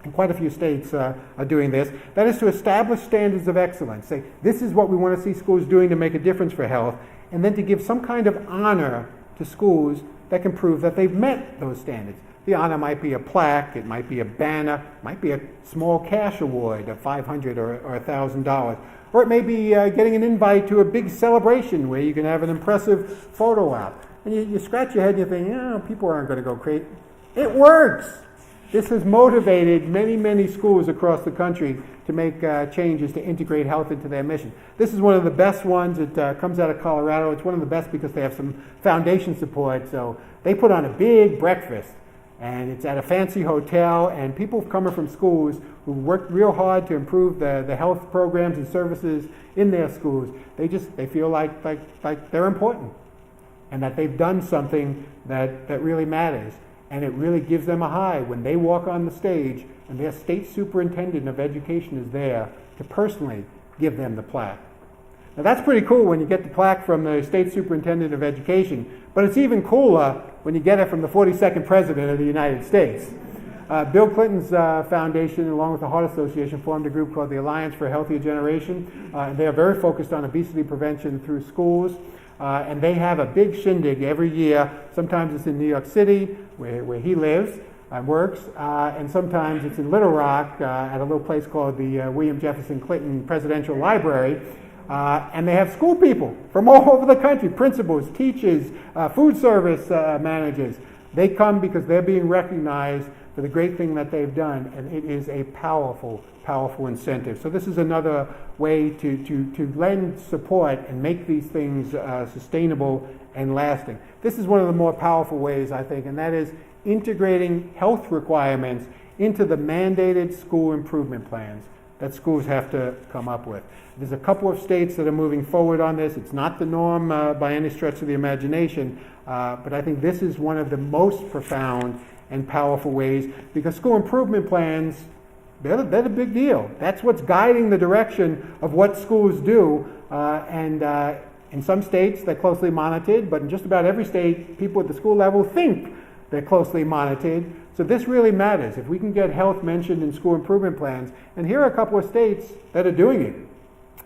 And quite a few states are doing this. That is to establish standards of excellence. Say, this is what we want to see schools doing to make a difference for health, and then to give some kind of honor to schools that can prove that they've met those standards. The honor might be a plaque, it might be a banner, it might be a small cash award of $500 or $1,000. Or it may be getting an invite to a big celebration where you can have an impressive photo op. And you scratch your head and you think, people aren't going to go crazy. It works. This has motivated many, many schools across the country to make changes to integrate health into their mission. This is one of the best ones. It comes out of Colorado. It's one of the best because they have some foundation support. So they put on a big breakfast, and it's at a fancy hotel, and people coming from schools who worked real hard to improve the health programs and services in their schools, they feel like they're important, and that they've done something that really matters. And it really gives them a high when they walk on the stage and their state superintendent of education is there to personally give them the plaque. Now that's pretty cool when you get the plaque from the state superintendent of education, but it's even cooler when you get it from the 42nd president of the United States. Bill Clinton's foundation, along with the Heart Association, formed a group called the Alliance for a Healthier Generation. They are very focused on obesity prevention through schools. And they have a big shindig every year. Sometimes it's in New York City, where he lives and works, and sometimes it's in Little Rock at a little place called the William Jefferson Clinton Presidential Library. And they have school people from all over the country, principals, teachers, food service managers. They come because they're being recognized for the great thing that they've done, and it is a powerful, powerful incentive. So this is another way to lend support and make these things sustainable and lasting. This is one of the more powerful ways, I think, and that is integrating health requirements into the mandated school improvement plans that schools have to come up with. There's a couple of states that are moving forward on this. It's not the norm by any stretch of the imagination, but I think this is one of the most profound and powerful ways, because school improvement plans, they're the big deal. That's what's guiding the direction of what schools do, and in some states they're closely monitored, but in just about every state, people at the school level think they're closely monitored. So this really matters. If we can get health mentioned in school improvement plans, and here are a couple of states that are doing it.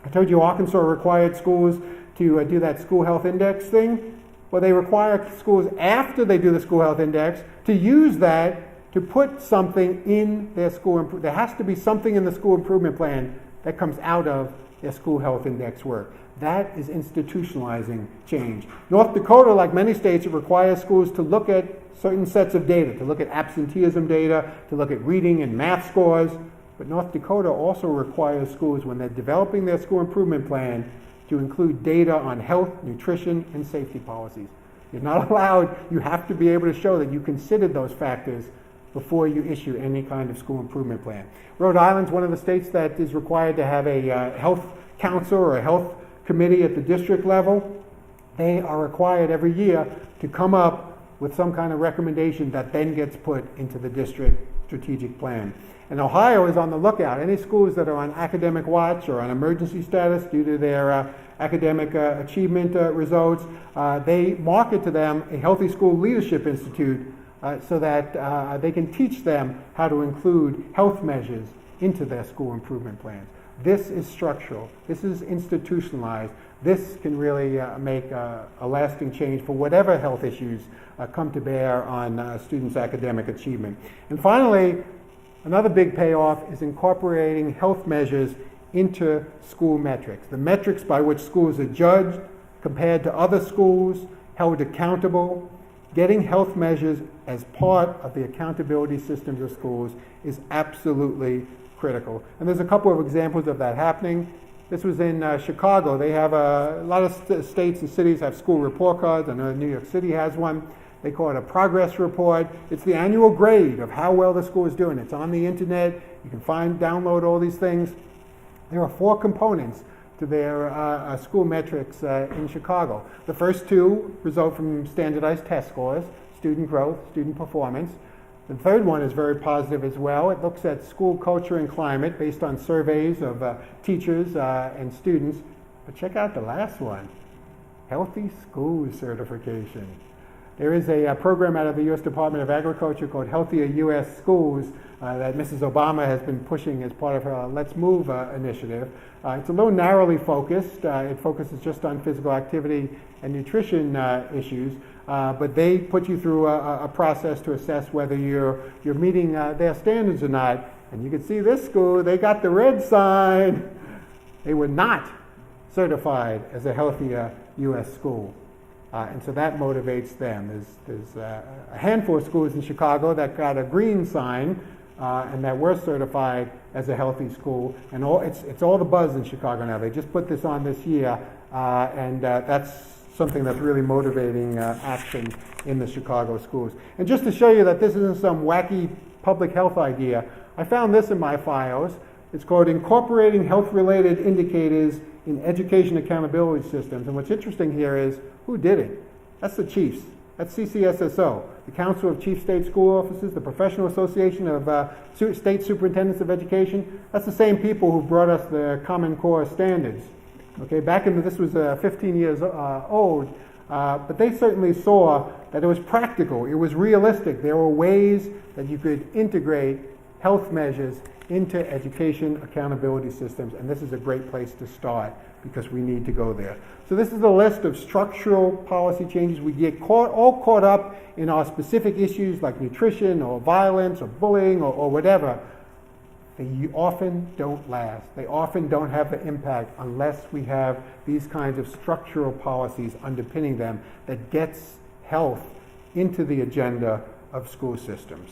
I told you Arkansas required schools to do that school health index thing. Well, they require schools, after they do the school health index, to use that to put something in their school. There has to be something in the school improvement plan that comes out of their school health index work. That is institutionalizing change. North Dakota, like many states, it requires schools to look at certain sets of data, to look at absenteeism data, to look at reading and math scores. But North Dakota also requires schools, when they're developing their school improvement plan, to include data on health, nutrition, and safety policies. You're not allowed, you have to be able to show that you considered those factors before you issue any kind of school improvement plan. Rhode Island's one of the states that is required to have a health council or a health committee at the district level. they are required every year to come up with some kind of recommendation that then gets put into the district strategic plan. And Ohio is on the lookout. Any schools that are on academic watch or on emergency status due to their academic achievement results, they market to them a Healthy School Leadership Institute so that they can teach them how to include health measures into their school improvement plans. This is structural. This is institutionalized. This can really make a lasting change for whatever health issues come to bear on students' academic achievement. And finally, another big payoff is incorporating health measures into school metrics. The metrics by which schools are judged, compared to other schools, held accountable. Getting health measures as part of the accountability systems of schools is absolutely critical. And there's a couple of examples of that happening. This was in Chicago. They have a lot of states and cities have school report cards. I know New York City has one. They call it a progress report. It's the annual grade of how well the school is doing. It's on the internet. You can download all these things. There are 4 components to their school metrics in Chicago. The first 2 result from standardized test scores, student growth, student performance. The third one is very positive as well. It looks at school culture and climate based on surveys of teachers and students. But check out the last one, Healthy Schools Certification. There is a program out of the U.S. Department of Agriculture called Healthier U.S. Schools that Mrs. Obama has been pushing as part of her Let's Move initiative. It's a little narrowly focused. It focuses just on physical activity and nutrition issues, but they put you through a process to assess whether you're meeting their standards or not. And you can see this school, they got the red sign. They were not certified as a healthier U.S. school. And so that motivates them. There's a handful of schools in Chicago that got a green sign and that were certified as a healthy school. And it's all the buzz in Chicago now. They just put this on this year, and that's something that's really motivating action in the Chicago schools. And just to show you that this isn't some wacky public health idea, I found this in my files. It's called Incorporating Health-Related Indicators in Education Accountability Systems. And what's interesting here is, who did it? That's the chiefs. That's CCSSO, the Council of Chief State School Officers, the Professional Association of State Superintendents of Education. That's the same people who brought us the Common Core standards. Okay, this was 15 years old, but they certainly saw that it was practical, it was realistic. There were ways that you could integrate health measures into education accountability systems, and this is a great place to start because we need to go there. So this is a list of structural policy changes. We get all caught up in our specific issues like nutrition or violence or bullying or whatever. They often don't last. They often don't have the impact unless we have these kinds of structural policies underpinning them that gets health into the agenda of school systems.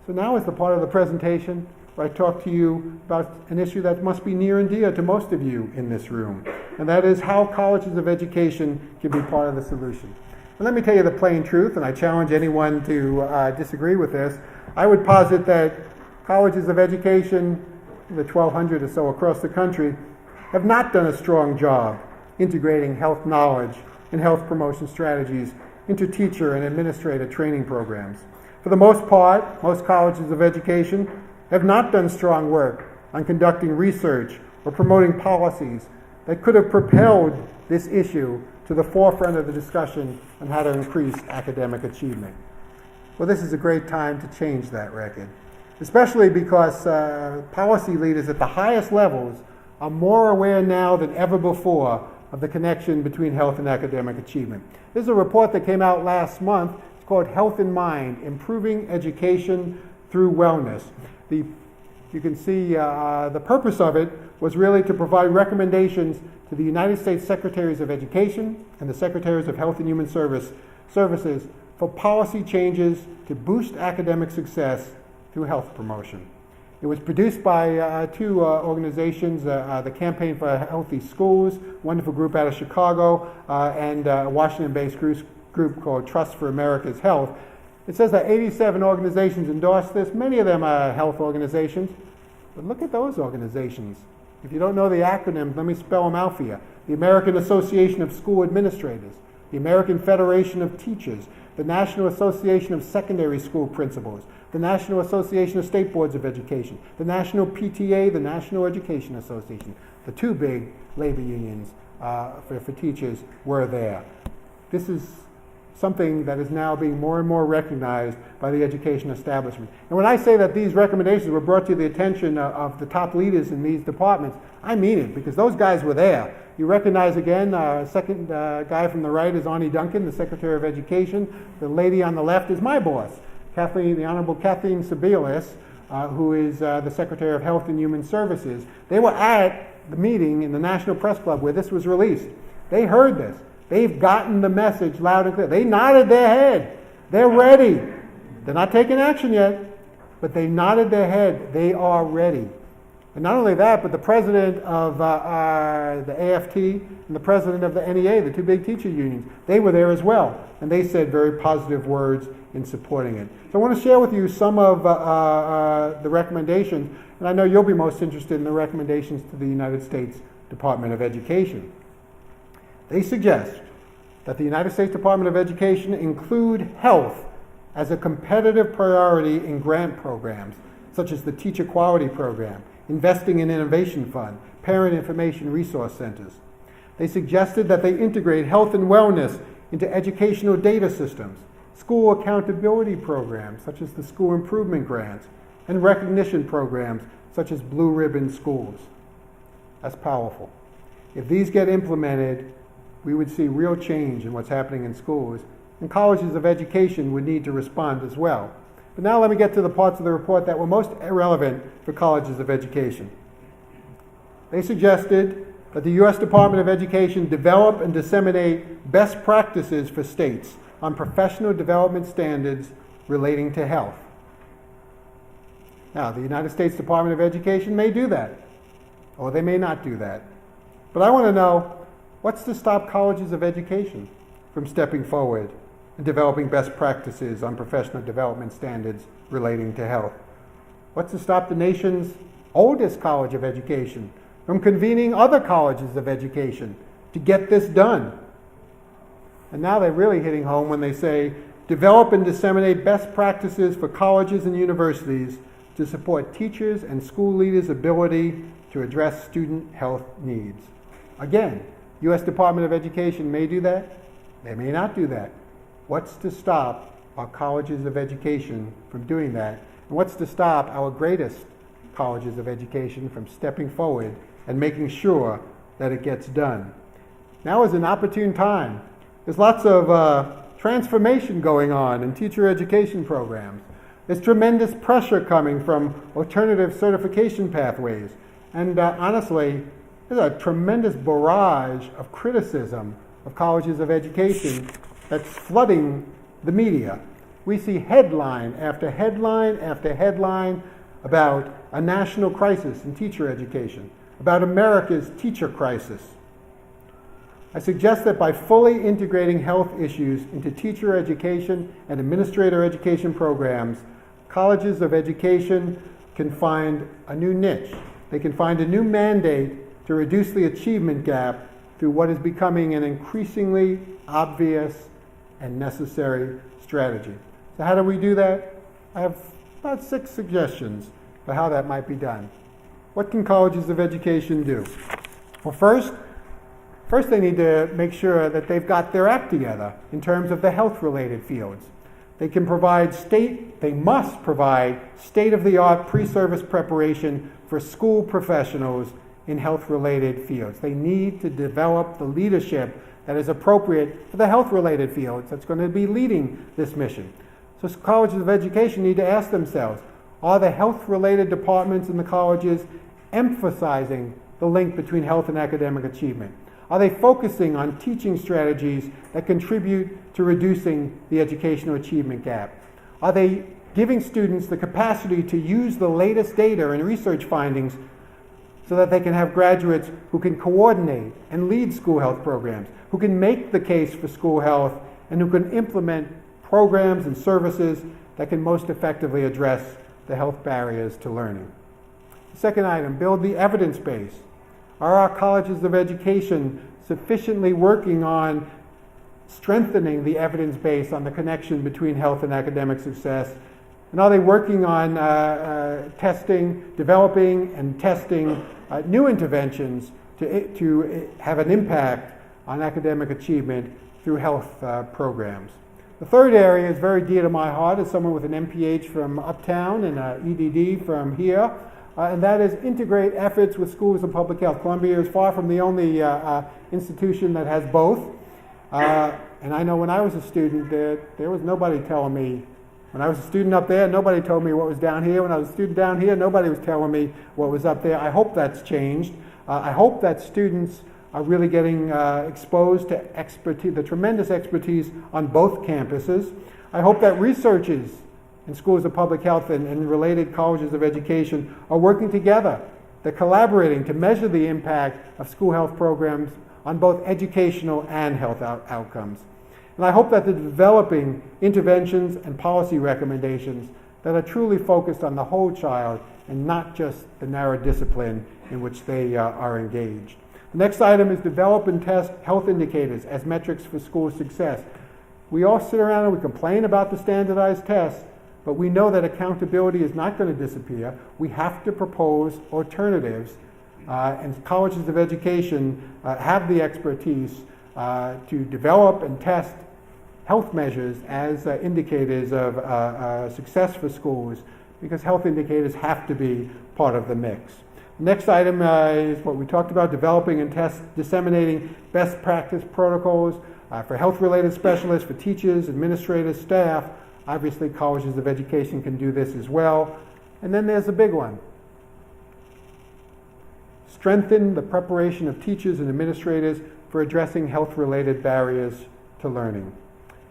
So now is the part of the presentation where I talk to you about an issue that must be near and dear to most of you in this room, and that is how colleges of education can be part of the solution. And let me tell you the plain truth, and I challenge anyone to disagree with this. I would posit that colleges of education, the 1,200 or so across the country, have not done a strong job integrating health knowledge and health promotion strategies into teacher and administrator training programs. For the most part, most colleges of education have not done strong work on conducting research or promoting policies that could have propelled this issue to the forefront of the discussion on how to increase academic achievement. Well, this is a great time to change that record, especially because policy leaders at the highest levels are more aware now than ever before of the connection between health and academic achievement. There's a report that came out last month. It's called Health in Mind, Improving Education Through Wellness. You can see the purpose of it was really to provide recommendations to the United States Secretaries of Education and the Secretaries of Health and Human Services for policy changes to boost academic success through health promotion. It was produced by 2 organizations, the Campaign for Healthy Schools, wonderful group out of Chicago, and a Washington-based group called Trust for America's Health. It says that 87 organizations endorsed this. Many of them are health organizations. But look at those organizations. If you don't know the acronyms, let me spell them out for you. The American Association of School Administrators, the American Federation of Teachers, the National Association of Secondary School Principals, the National Association of State Boards of Education, the National PTA, the National Education Association. The two big labor unions for teachers were there. This is something that is now being more and more recognized by the education establishment. And when I say that these recommendations were brought to the attention of the top leaders in these departments, I mean it, because those guys were there. You recognize again, second guy from the right is Arnie Duncan, the Secretary of Education. The lady on the left is my boss, the Honorable Kathleen Sebelius, who is the Secretary of Health and Human Services. They were at the meeting in the National Press Club where this was released. They heard this. They've gotten the message loud and clear. They nodded their head. They're ready. They're not taking action yet, but they nodded their head. They are ready. And not only that, but the president of the AFT and the president of the NEA, the two big teacher unions, they were there as well. And they said very positive words in supporting it. So I want to share with you some of the recommendations. And I know you'll be most interested in the recommendations to the United States Department of Education. They suggest that the United States Department of Education include health as a competitive priority in grant programs, such as the Teacher Quality Program, Investing in Innovation Fund, Parent Information Resource Centers. They suggested that they integrate health and wellness into educational data systems, school accountability programs, such as the School Improvement Grants, and recognition programs, such as Blue Ribbon Schools. That's powerful. If these get implemented, we would see real change in what's happening in schools, and colleges of education would need to respond as well. But now let me get to the parts of the report that were most relevant for colleges of education. They suggested that the U.S. Department of Education develop and disseminate best practices for states on professional development standards relating to health. Now, the United States Department of Education may do that, or they may not do that. But I want to know, what's to stop colleges of education from stepping forward and developing best practices on professional development standards relating to health? What's to stop the nation's oldest college of education from convening other colleges of education to get this done? And now they're really hitting home when they say, develop and disseminate best practices for colleges and universities to support teachers and school leaders' ability to address student health needs. Again, U.S. Department of Education may do that, they may not do that. What's to stop our colleges of education from doing that? And what's to stop our greatest colleges of education from stepping forward and making sure that it gets done? Now is an opportune time. There's lots of transformation going on in teacher education programs. There's tremendous pressure coming from alternative certification pathways. And honestly, there's a tremendous barrage of criticism of colleges of education that's flooding the media. We see headline after headline after headline about a national crisis in teacher education, about America's teacher crisis. I suggest that by fully integrating health issues into teacher education and administrator education programs, colleges of education can find a new niche. They can find a new mandate to reduce the achievement gap through what is becoming an increasingly obvious and necessary strategy. So how do we do that? I have about 6 suggestions for how that might be done. What can colleges of education do? Well, first they need to make sure that they've got their act together in terms of the health-related fields. They must provide state-of-the-art pre-service preparation for school professionals in health-related fields. They need to develop the leadership that is appropriate for the health-related fields that's going to be leading this mission. So colleges of education need to ask themselves, are the health-related departments in the colleges emphasizing the link between health and academic achievement? Are they focusing on teaching strategies that contribute to reducing the educational achievement gap? Are they giving students the capacity to use the latest data and research findings so that they can have graduates who can coordinate and lead school health programs, who can make the case for school health, and who can implement programs and services that can most effectively address the health barriers to learning? The second item, build the evidence base Are our colleges of education sufficiently working on strengthening the evidence base on the connection between health and academic success? And are they working on developing and testing new interventions to have an impact on academic achievement through health programs? The third area is very dear to my heart, as someone with an MPH from Uptown and EDD from here, and that is integrate efforts with schools and public health. Columbia is far from the only institution that has both. And I know when I was a student, there was nobody telling me. When I was a student up there, nobody told me what was down here. When I was a student down here, nobody was telling me what was up there. I hope that's changed. I hope that students are really getting exposed to expertise, the tremendous expertise on both campuses. I hope that researchers in schools of public health and related colleges of education are working together. They're collaborating to measure the impact of school health programs on both educational and health outcomes. And I hope that they're developing interventions and policy recommendations that are truly focused on the whole child and not just the narrow discipline in which they are engaged. The next item is develop and test health indicators as metrics for school success. We all sit around and we complain about the standardized tests, but we know that accountability is not going to disappear. We have to propose alternatives, and colleges of education have the expertise to develop and test health measures as indicators of success for schools, because health indicators have to be part of the mix. Next item is what we talked about, developing and disseminating best practice protocols for health-related specialists, for teachers, administrators, staff. Obviously, colleges of education can do this as well. And then there's a big one. Strengthen the preparation of teachers and administrators for addressing health-related barriers to learning.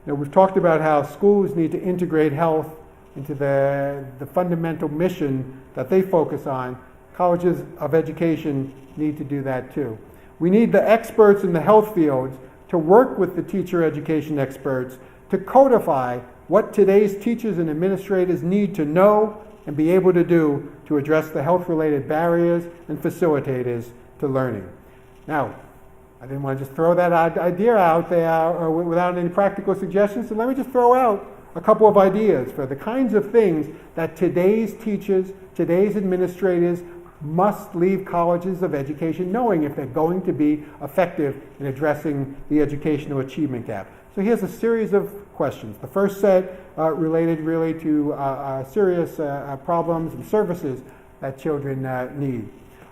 Now, we've talked about how schools need to integrate health into the fundamental mission that they focus on. Colleges of education need to do that too. We need the experts in the health fields to work with the teacher education experts to codify what today's teachers and administrators need to know and be able to do to address the health-related barriers and facilitators to learning. Now, I didn't want to just throw that idea out there without any practical suggestions, so let me just throw out a couple of ideas for the kinds of things that today's teachers, today's administrators must leave colleges of education knowing if they're going to be effective in addressing the educational achievement gap. So here's a series of questions. The first set related really to serious problems and services that children need.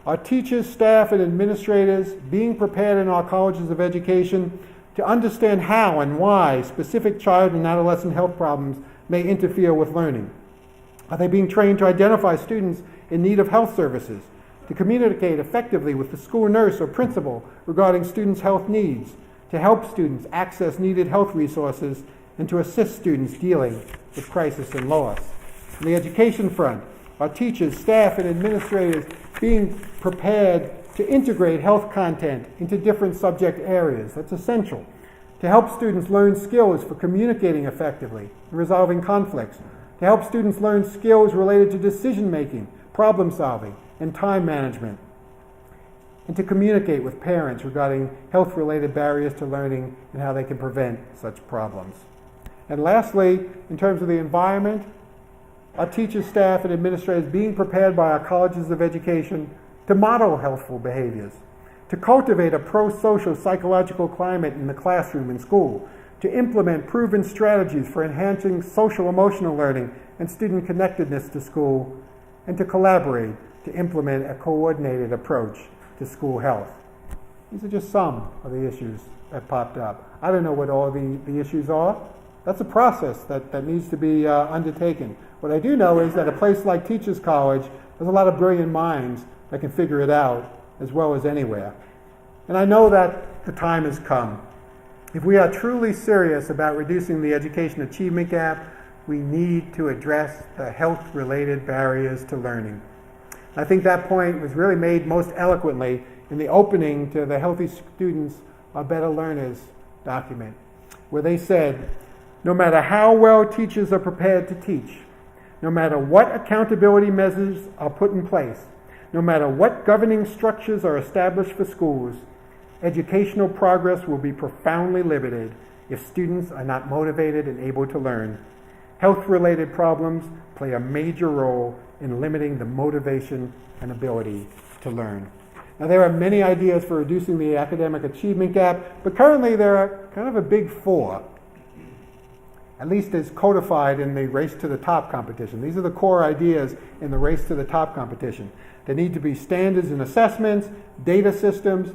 Are teachers, staff, and administrators being prepared in our colleges of education to understand how and why specific child and adolescent health problems may interfere with learning? Are they being trained to identify students in need of health services, to communicate effectively with the school nurse or principal regarding students' health needs, to help students access needed health resources, and to assist students dealing with crisis and loss? On the education front, are teachers, staff, and administrators being prepared to integrate health content into different subject areas? That's essential to help students learn skills for communicating effectively and resolving conflicts, to help students learn skills related to decision making, problem solving, and time management, and to communicate with parents regarding health-related barriers to learning and how they can prevent such problems. And lastly, in terms of the environment, are teachers, staff, and administrators being prepared by our colleges of education to model healthful behaviors, to cultivate a pro-social psychological climate in the classroom and school, to implement proven strategies for enhancing social-emotional learning and student connectedness to school, and to collaborate to implement a coordinated approach to school health. These are just some of the issues that popped up. I don't know what all the issues are. That's a process that needs to be undertaken. What I do know is that a place like Teachers College, there's a lot of brilliant minds that can figure it out as well as anywhere. And I know that the time has come. If we are truly serious about reducing the education achievement gap, we need to address the health-related barriers to learning. I think that point was really made most eloquently in the opening to the Healthy Students Are Better Learners document, where they said, no matter how well teachers are prepared to teach, no matter what accountability measures are put in place, no matter what governing structures are established for schools, educational progress will be profoundly limited if students are not motivated and able to learn. Health-related problems play a major role in limiting the motivation and ability to learn. Now, there are many ideas for reducing the academic achievement gap, but currently there are kind of a big four, at least as codified in the Race to the Top competition. These are the core ideas in the Race to the Top competition. There need to be standards and assessments, data systems,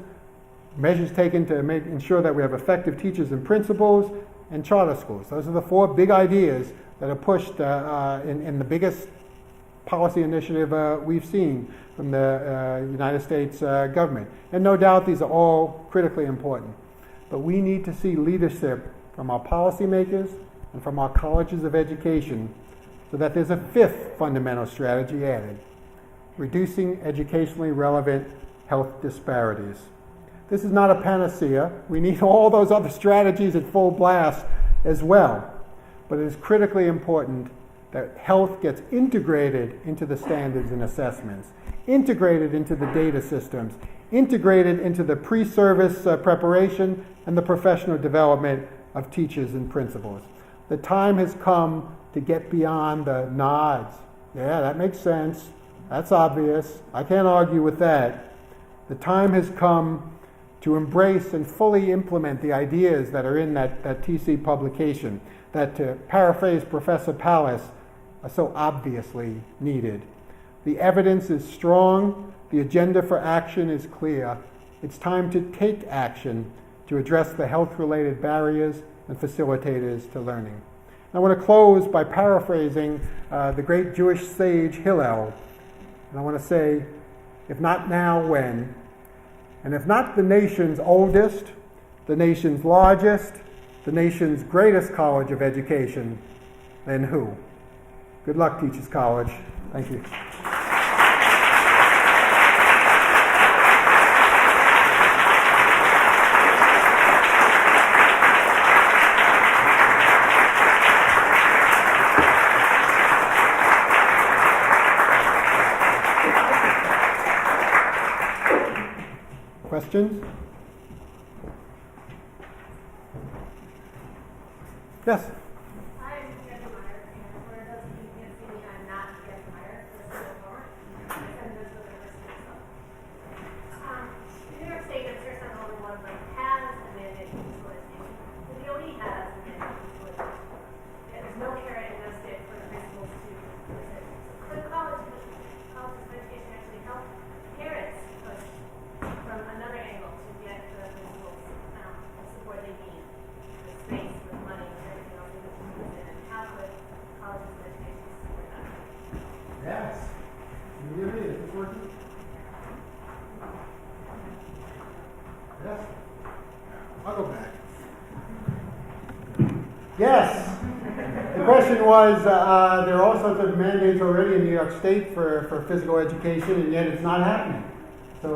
measures taken to ensure that we have effective teachers and principals, and charter schools. Those are the four big ideas that are pushed in the biggest policy initiative we've seen from the United States government. And no doubt these are all critically important. But we need to see leadership from our policymakers and from our colleges of education so that there's a fifth fundamental strategy added: reducing educationally relevant health disparities. This is not a panacea. We need all those other strategies at full blast as well. But it is critically important that health gets integrated into the standards and assessments, integrated into the data systems, integrated into the pre-service preparation and the professional development of teachers and principals. The time has come to get beyond the nods. Yeah, that makes sense. That's obvious. I can't argue with that. The time has come to embrace and fully implement the ideas that are in that TC publication that, to paraphrase Professor Pallas, are so obviously needed. The evidence is strong. The agenda for action is clear. It's time to take action to address the health-related barriers and facilitators to learning. I want to close by paraphrasing the great Jewish sage Hillel. And I want to say, if not now, when? And if not the nation's oldest, the nation's largest, the nation's greatest college of education, then who? Good luck, Teachers College. Thank you. Questions? Yes? I'm Getmeyer, and for those of you who can't see me, I'm not Getmeyer, this is a former. And this was the first myself. New York State is certainly the only one that has a mandate for physical education. The DOE has a mandate for physical education. There's no carrot and no stick for the principals to push it. Could colleges of education actually help parents push from another angle to get the principals the support they need, the space, the money, and everything else they need to use it? And how could colleges of education support that? Yes. Can you hear me? Is this working? Yes. I'll go back. Yes. The question was, there are all sorts of mandates already in New York State for physical education, and yet it's not happening. So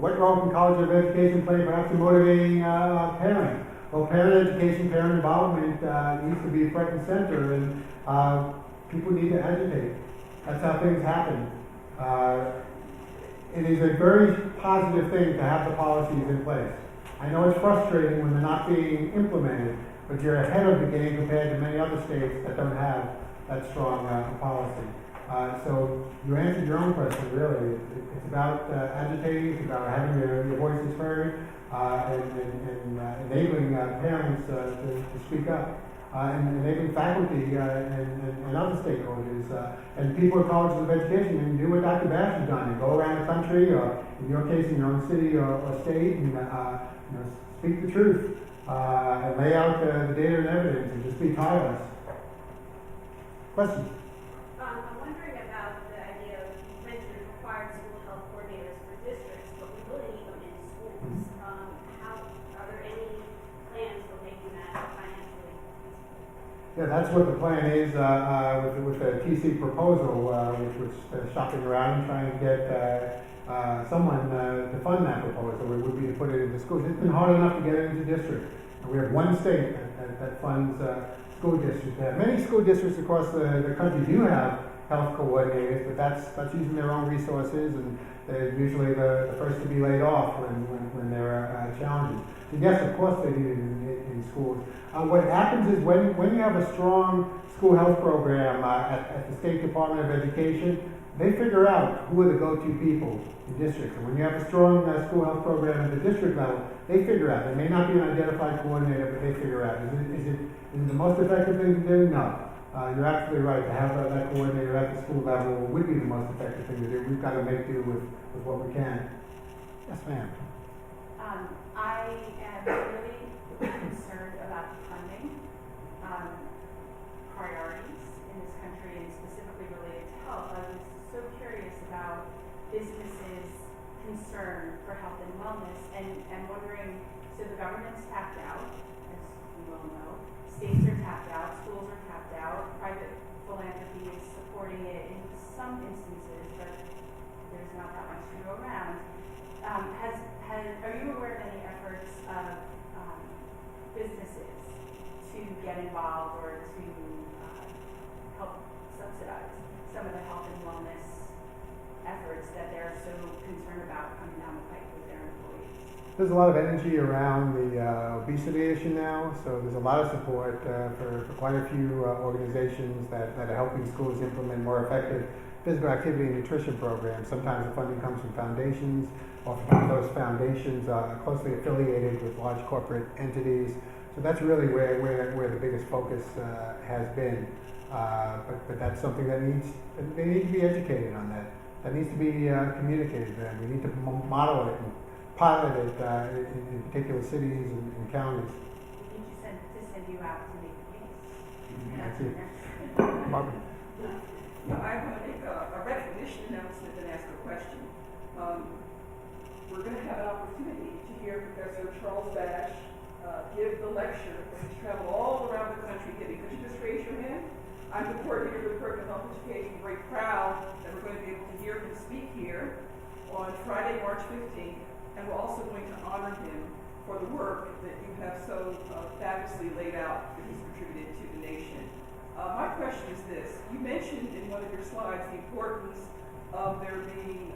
what role can College of Education play perhaps in motivating parents? Well, parent education, parent involvement needs to be front and center, and people need to educate. That's how things happen. It is a very positive thing to have the policies in place. I know it's frustrating when they're not being implemented, but you're ahead of the game compared to many other states that don't have that strong policy. So you answered your own question, really. It's about agitating, it's about having your voices heard, and enabling parents to speak up, and enabling faculty and other stakeholders, and people at colleges of education, and do what Dr. Bash has done, and go around the country, or in your case, in your own city or state, and speak the truth, and lay out the data and evidence, and just be tireless. Question? I'm wondering about the idea of mentioning required school health coordinators for districts, but we really need them in schools. Are there any plans for making that financially feasible? Yeah, that's what the plan is with the TC proposal, which was shopping around and trying to get someone to fund that proposal. It would be to put it into schools. It's been hard enough to get it into districts. We have one state that funds school districts. Many school districts across the country do have health coordinators, but that's using their own resources, and they're usually the first to be laid off when there are challenges. So yes, of course they need it in schools. What happens is when you have a strong school health program at the State Department of Education, they figure out who are the go-to people in districts. And when you have a strong school health program at the district level, they figure out. There may not be an identified coordinator, but they figure out. Is it the most effective thing to do? No. You're absolutely right. To have that coordinator at the school level would be the most effective thing to do. We've got to make do with what we can. Yes, ma'am. I am really concerned about funding priorities in this country and specifically related to health. I was so curious about businesses' concern for health and wellness and wondering, so the government's tapped out, as you all know, states are tapped out, schools are tapped out, private philanthropy is supporting it in some instances, but there's not that much to go around. Are you aware of any efforts of businesses to get involved or to help subsidize some of the health and wellness efforts that they're so concerned about coming down the pike with their employees? There's a lot of energy around the obesity issue now, so there's a lot of support for quite a few organizations that are helping schools implement more effective physical activity and nutrition programs. Sometimes the funding comes from foundations. Oftentimes those foundations are closely affiliated with large corporate entities. So that's really where the biggest focus has been. But that's something that they need to be educated on that. That needs to be communicated to them. We need to model it and pilot it in particular cities and counties. We need to send you out to make the case. That's it. I want to make a recognition announcement and ask a question. We're going to have an opportunity to hear Professor Charles Bash give the lecture. He's traveled all around the country giving. Could you just raise your hand? I'm the coordinator of the Perkins Health Education. I'm very proud that we're going to be able to hear him speak here on Friday, March 15th, and we're also going to honor him for the work that you have so fabulously laid out that he's contributed to the nation. My question is this. You mentioned in one of your slides the importance of there being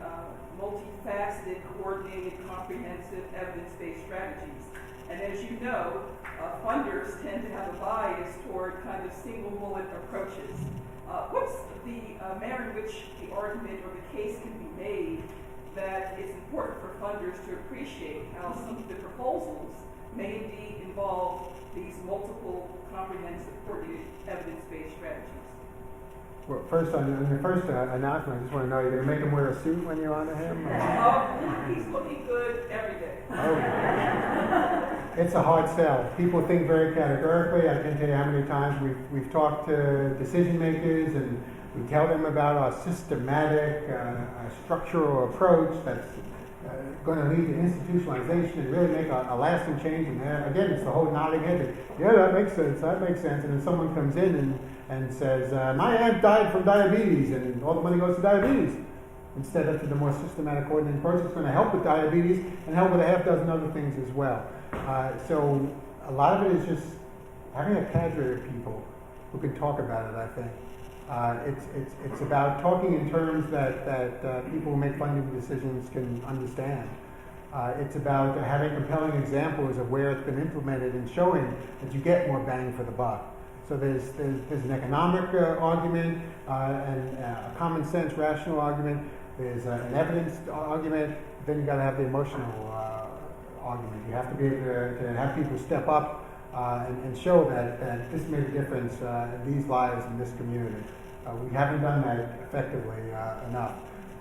multifaceted, coordinated, comprehensive, evidence-based strategies. And as you know, funders tend to have a bias toward kind of single bullet approaches. What's the manner in which the argument or the case can be made that it's important for funders to appreciate how some of the proposals may indeed involve these multiple, comprehensive, coordinated, evidence-based strategies? Well, first, on your first announcement, I just want to know, you're going to make him wear a suit when you honor him? He's looking good every day. It's a hard sell. People think very categorically. I can't tell you how many times we've talked to decision makers and we tell them about our systematic, structural approach that's going to lead to institutionalization and really make a lasting change. And again, it's the whole nodding head. Yeah, that makes sense. That makes sense. And then someone comes in and says, my aunt died from diabetes, and all the money goes to diabetes. Instead of to the more systematic coordinated approach, it's going to help with diabetes and help with a half dozen other things as well. So a lot of it is just having a cadre of people who can talk about it, I think. It's about talking in terms that people who make funding decisions can understand. It's about having compelling examples of where it's been implemented and showing that you get more bang for the buck. So there's an economic argument, and a common sense, rational argument. There's an evidence argument. Then you got to have the emotional argument. You have to be able to have people step up and show that this made a difference in these lives in this community. We haven't done that effectively enough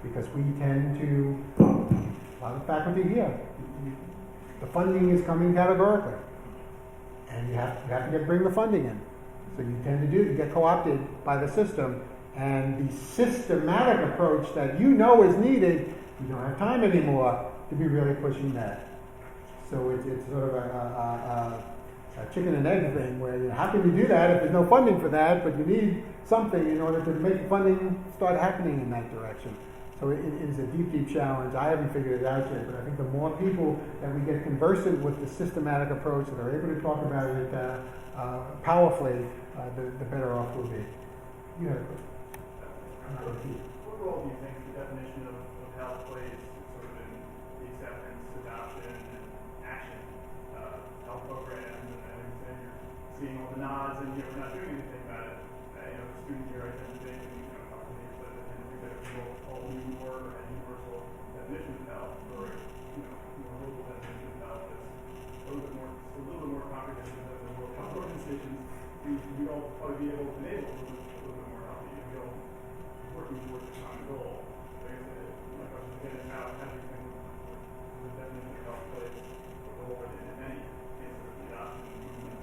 because we tend to, a lot of faculty here, the funding is coming categorically, and you have to bring the funding in. So you tend to get co-opted by the system, and the systematic approach that you know is needed, you don't have time anymore to be really pushing that. So it's sort of a chicken and egg thing where how can you do that if there's no funding for that, but you need something in order to make funding start happening in that direction. So it is a deep, deep challenge. I haven't figured it out yet, but I think the more people that we get conversant with the systematic approach that are able to talk about it powerfully, the better off we'll be. You had a question. What role do you think the definition of health plays sort of in the acceptance, adoption, and action health programs? And then you're seeing all the nods, and we're not doing anything about it. The students here, I tend to think, and a couple of things, but I tend to think that we will all need more a universal definition of health, or more global definition of health that's a little bit more comprehensive than the World Health Organization. We all probably be able to enable a little bit more healthy, and we all working towards a common goal. So I guess my question again is how do you think the definition of health plays a role in any case of the adoption movement?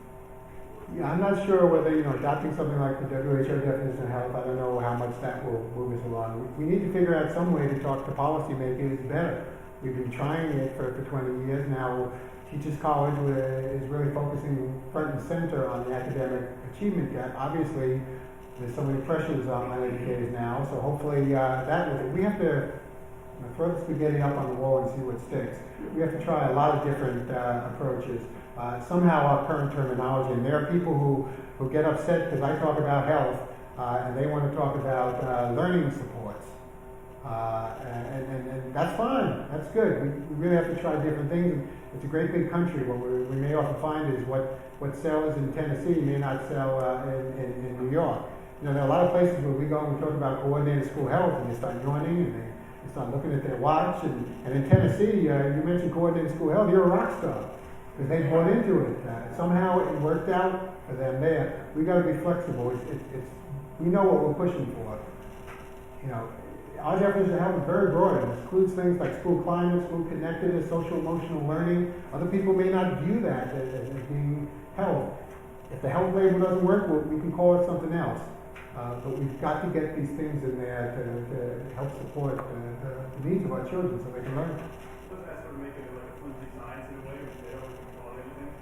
Yeah, I'm not sure whether, adopting something like the WHO definition of health, I don't know how much that will move us along. We need to figure out some way to talk to policymakers better. We've been trying it for 20 years now. Teachers College is really focusing front and center on the academic achievement gap. Obviously, there's so many pressures on educators now, so hopefully we have to throw the spaghetti up on the wall and see what sticks. We have to try a lot of different approaches. Somehow our current terminology, and there are people who get upset because I talk about health and they want to talk about learning supports. And that's fine, that's good. We really have to try different things. It's a great big country. What we may often find is what sells in Tennessee may not sell in New York. There are a lot of places where we go and we talk about coordinated school health, and they start yawning and they start looking at their watch. And in Tennessee, you mentioned coordinated school health, you're a rock star because they bought into it. Somehow it worked out for them there. We got to be flexible. We know what we're pushing for. Our definition of health is very broad. It includes things like school climate, school connectedness, social emotional learning. Other people may not view that as being health. If the health label doesn't work, we can call it something else. But we've got to get these things in there to help support the needs of our children so they can learn. Doesn't that sort of make it like a flimsy science in a way, which they always can call it anything?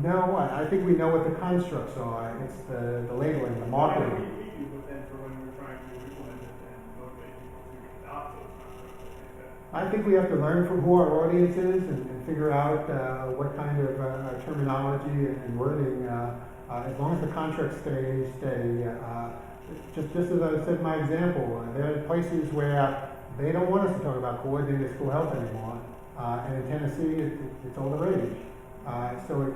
No, I think we know what the constructs are. It's the labeling, the marketing. We do, but then for when we're trying to implement it and motivate people to adopt those constructs, I think we have to learn from who our audience is and figure out what kind of terminology and wording. As long as the contracts stay. Just as I said in my example, there are places where they don't want us to talk about coordinated school health anymore, and in Tennessee it's all the rage. So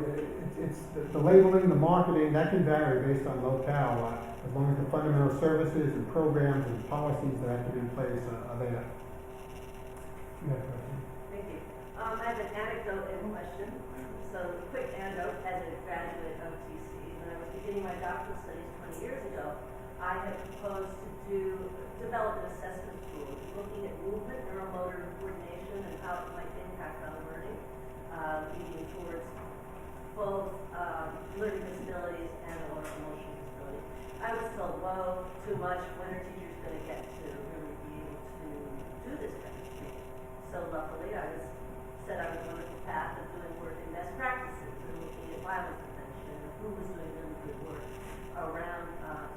it's the labeling, the marketing, that can vary based on locale, as long as the fundamental services and programs and policies that have to be in place are there. Yeah, Thank you. I have an anecdote and question. So, quick anecdote, as a graduate of TC, when I was beginning my doctoral studies 20 years ago, I had proposed to develop an assessment tool looking at movement, neuromotor coordination, and how it might impact on learning, leading towards both learning disabilities and or emotional disability. I was told, whoa, too much, when are teachers going to get to really be able to do this kind of thing? So luckily I was set on a wonderful path of doing work in best practices and looking at violence prevention and who was doing really good work around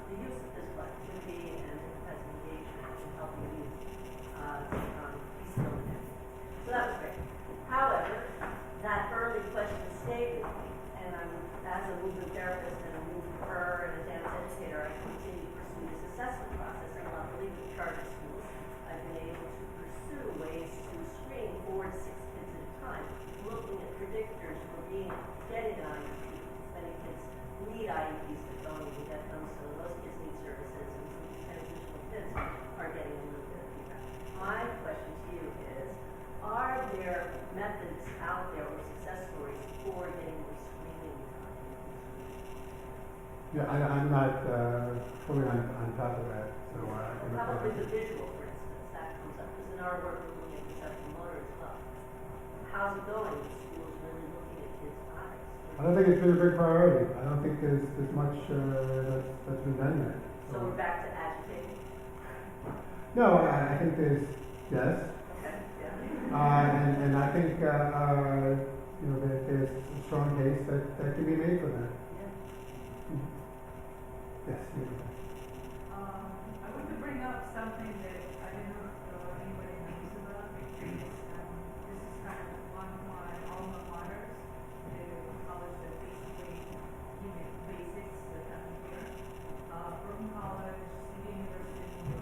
the use of physical activity and empathetic engagement and helping youth take on peace building. So that was great. However, that early question stayed with me, and as a movement therapist and a movement her and a dance educator, I continue to pursue this assessment process, and luckily with charter schools, I've been able to pursue ways to screen 4 to 6 kids at a time, looking at predictors for getting an IEP. Many kids need IEPs to go and get them, so those kids need services, and some of these additional kids are getting a little bit of feedback. My question to you is, are there methods out there or success stories for getting more screening time? Yeah, I'm not fully on top of that. So Probably the visual, for instance, that comes up, because in our work we're looking at perceptual motor as well. How's it going? The school's really looking at kids' eyes. I don't think it's been a big priority. I don't think there's much that's been done there. So we're back to agitating? No, I think there's, yes. Okay, yeah. And I think, that there's a strong case that can be made for that. Yeah. Yes. I want to bring up something that I don't know if anybody knows about. This is kind of one of my alma maters, the college that basically give me basics that I'm here. Brooklyn College, City University,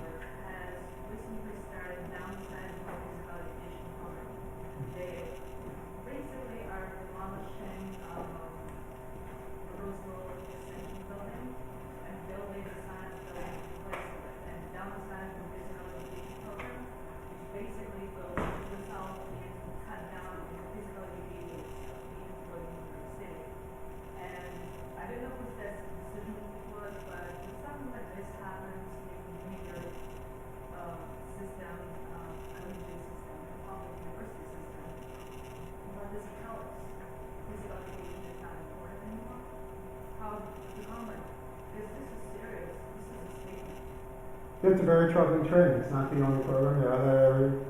It's a very troubling trend. It's not the only program. There are other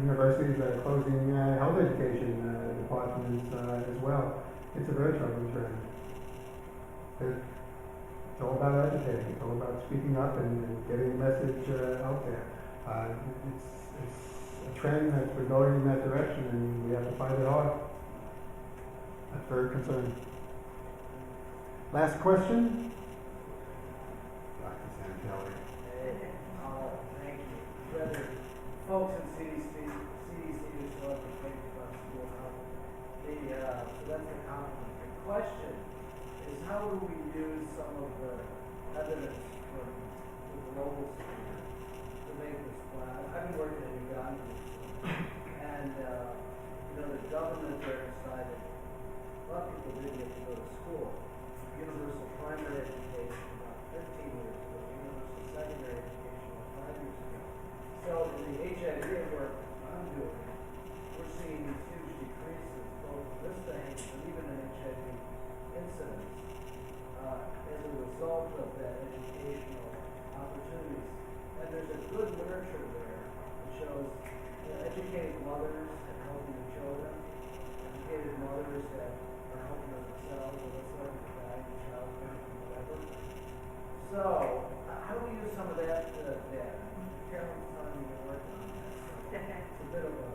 universities that are closing health education departments as well. It's a very troubling trend. It's all about educating. It's all about speaking up and getting the message out there. It's a trend that's been going in that direction, and we have to fight it hard. That's very concerning. Last question? Dr. Santelli. Thank you. Whether folks in CDC who still have to think about school health, so that's the compliment. The question is, how do we use some of the evidence from the global sphere to make this plan? I've been working in Uganda, and the government there decided a lot of people didn't get to go to school. Universal primary education about 15 years ago, universal secondary education about 5 years ago. So in the HIV work I'm doing, we're seeing these huge decreases, both risk behavior and even in HIV incidence, as a result of that educational opportunities. And there's a good literature there that shows educated mothers and helping the children, educated mothers that are helping themselves, or let's learn to value childcare and whatever. So, how do we use some of that data? Carolyn's telling me you're working on that. It's a bit of a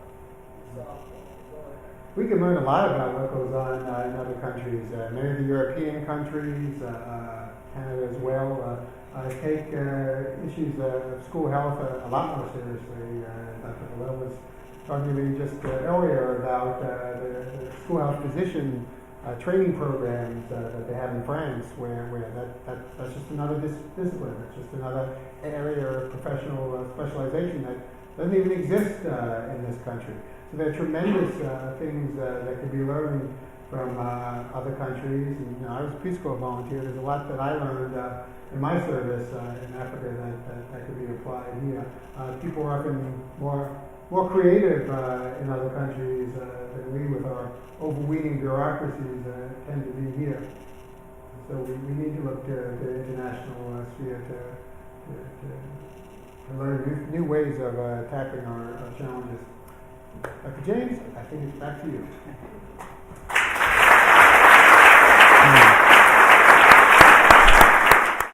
softball. Go ahead. We can learn a lot about what goes on in other countries. Many of the European countries, Canada as well, take issues of school health a lot more seriously. Dr. Howell was talking to me just earlier about the school health physician training programs that they have in France, where that's just another discipline. It's just another area of professional specialization that doesn't even exist in this country. So there are tremendous things that can be learned from other countries. And, I was a Peace Corps volunteer. There's a lot that I learned in my service in Africa that could be applied here. People are often more creative in other countries than we, with our overweening bureaucracies, tend to be here. So we need to look to the international sphere to learn new ways of tackling our challenges. Dr. James, I think it's back to you.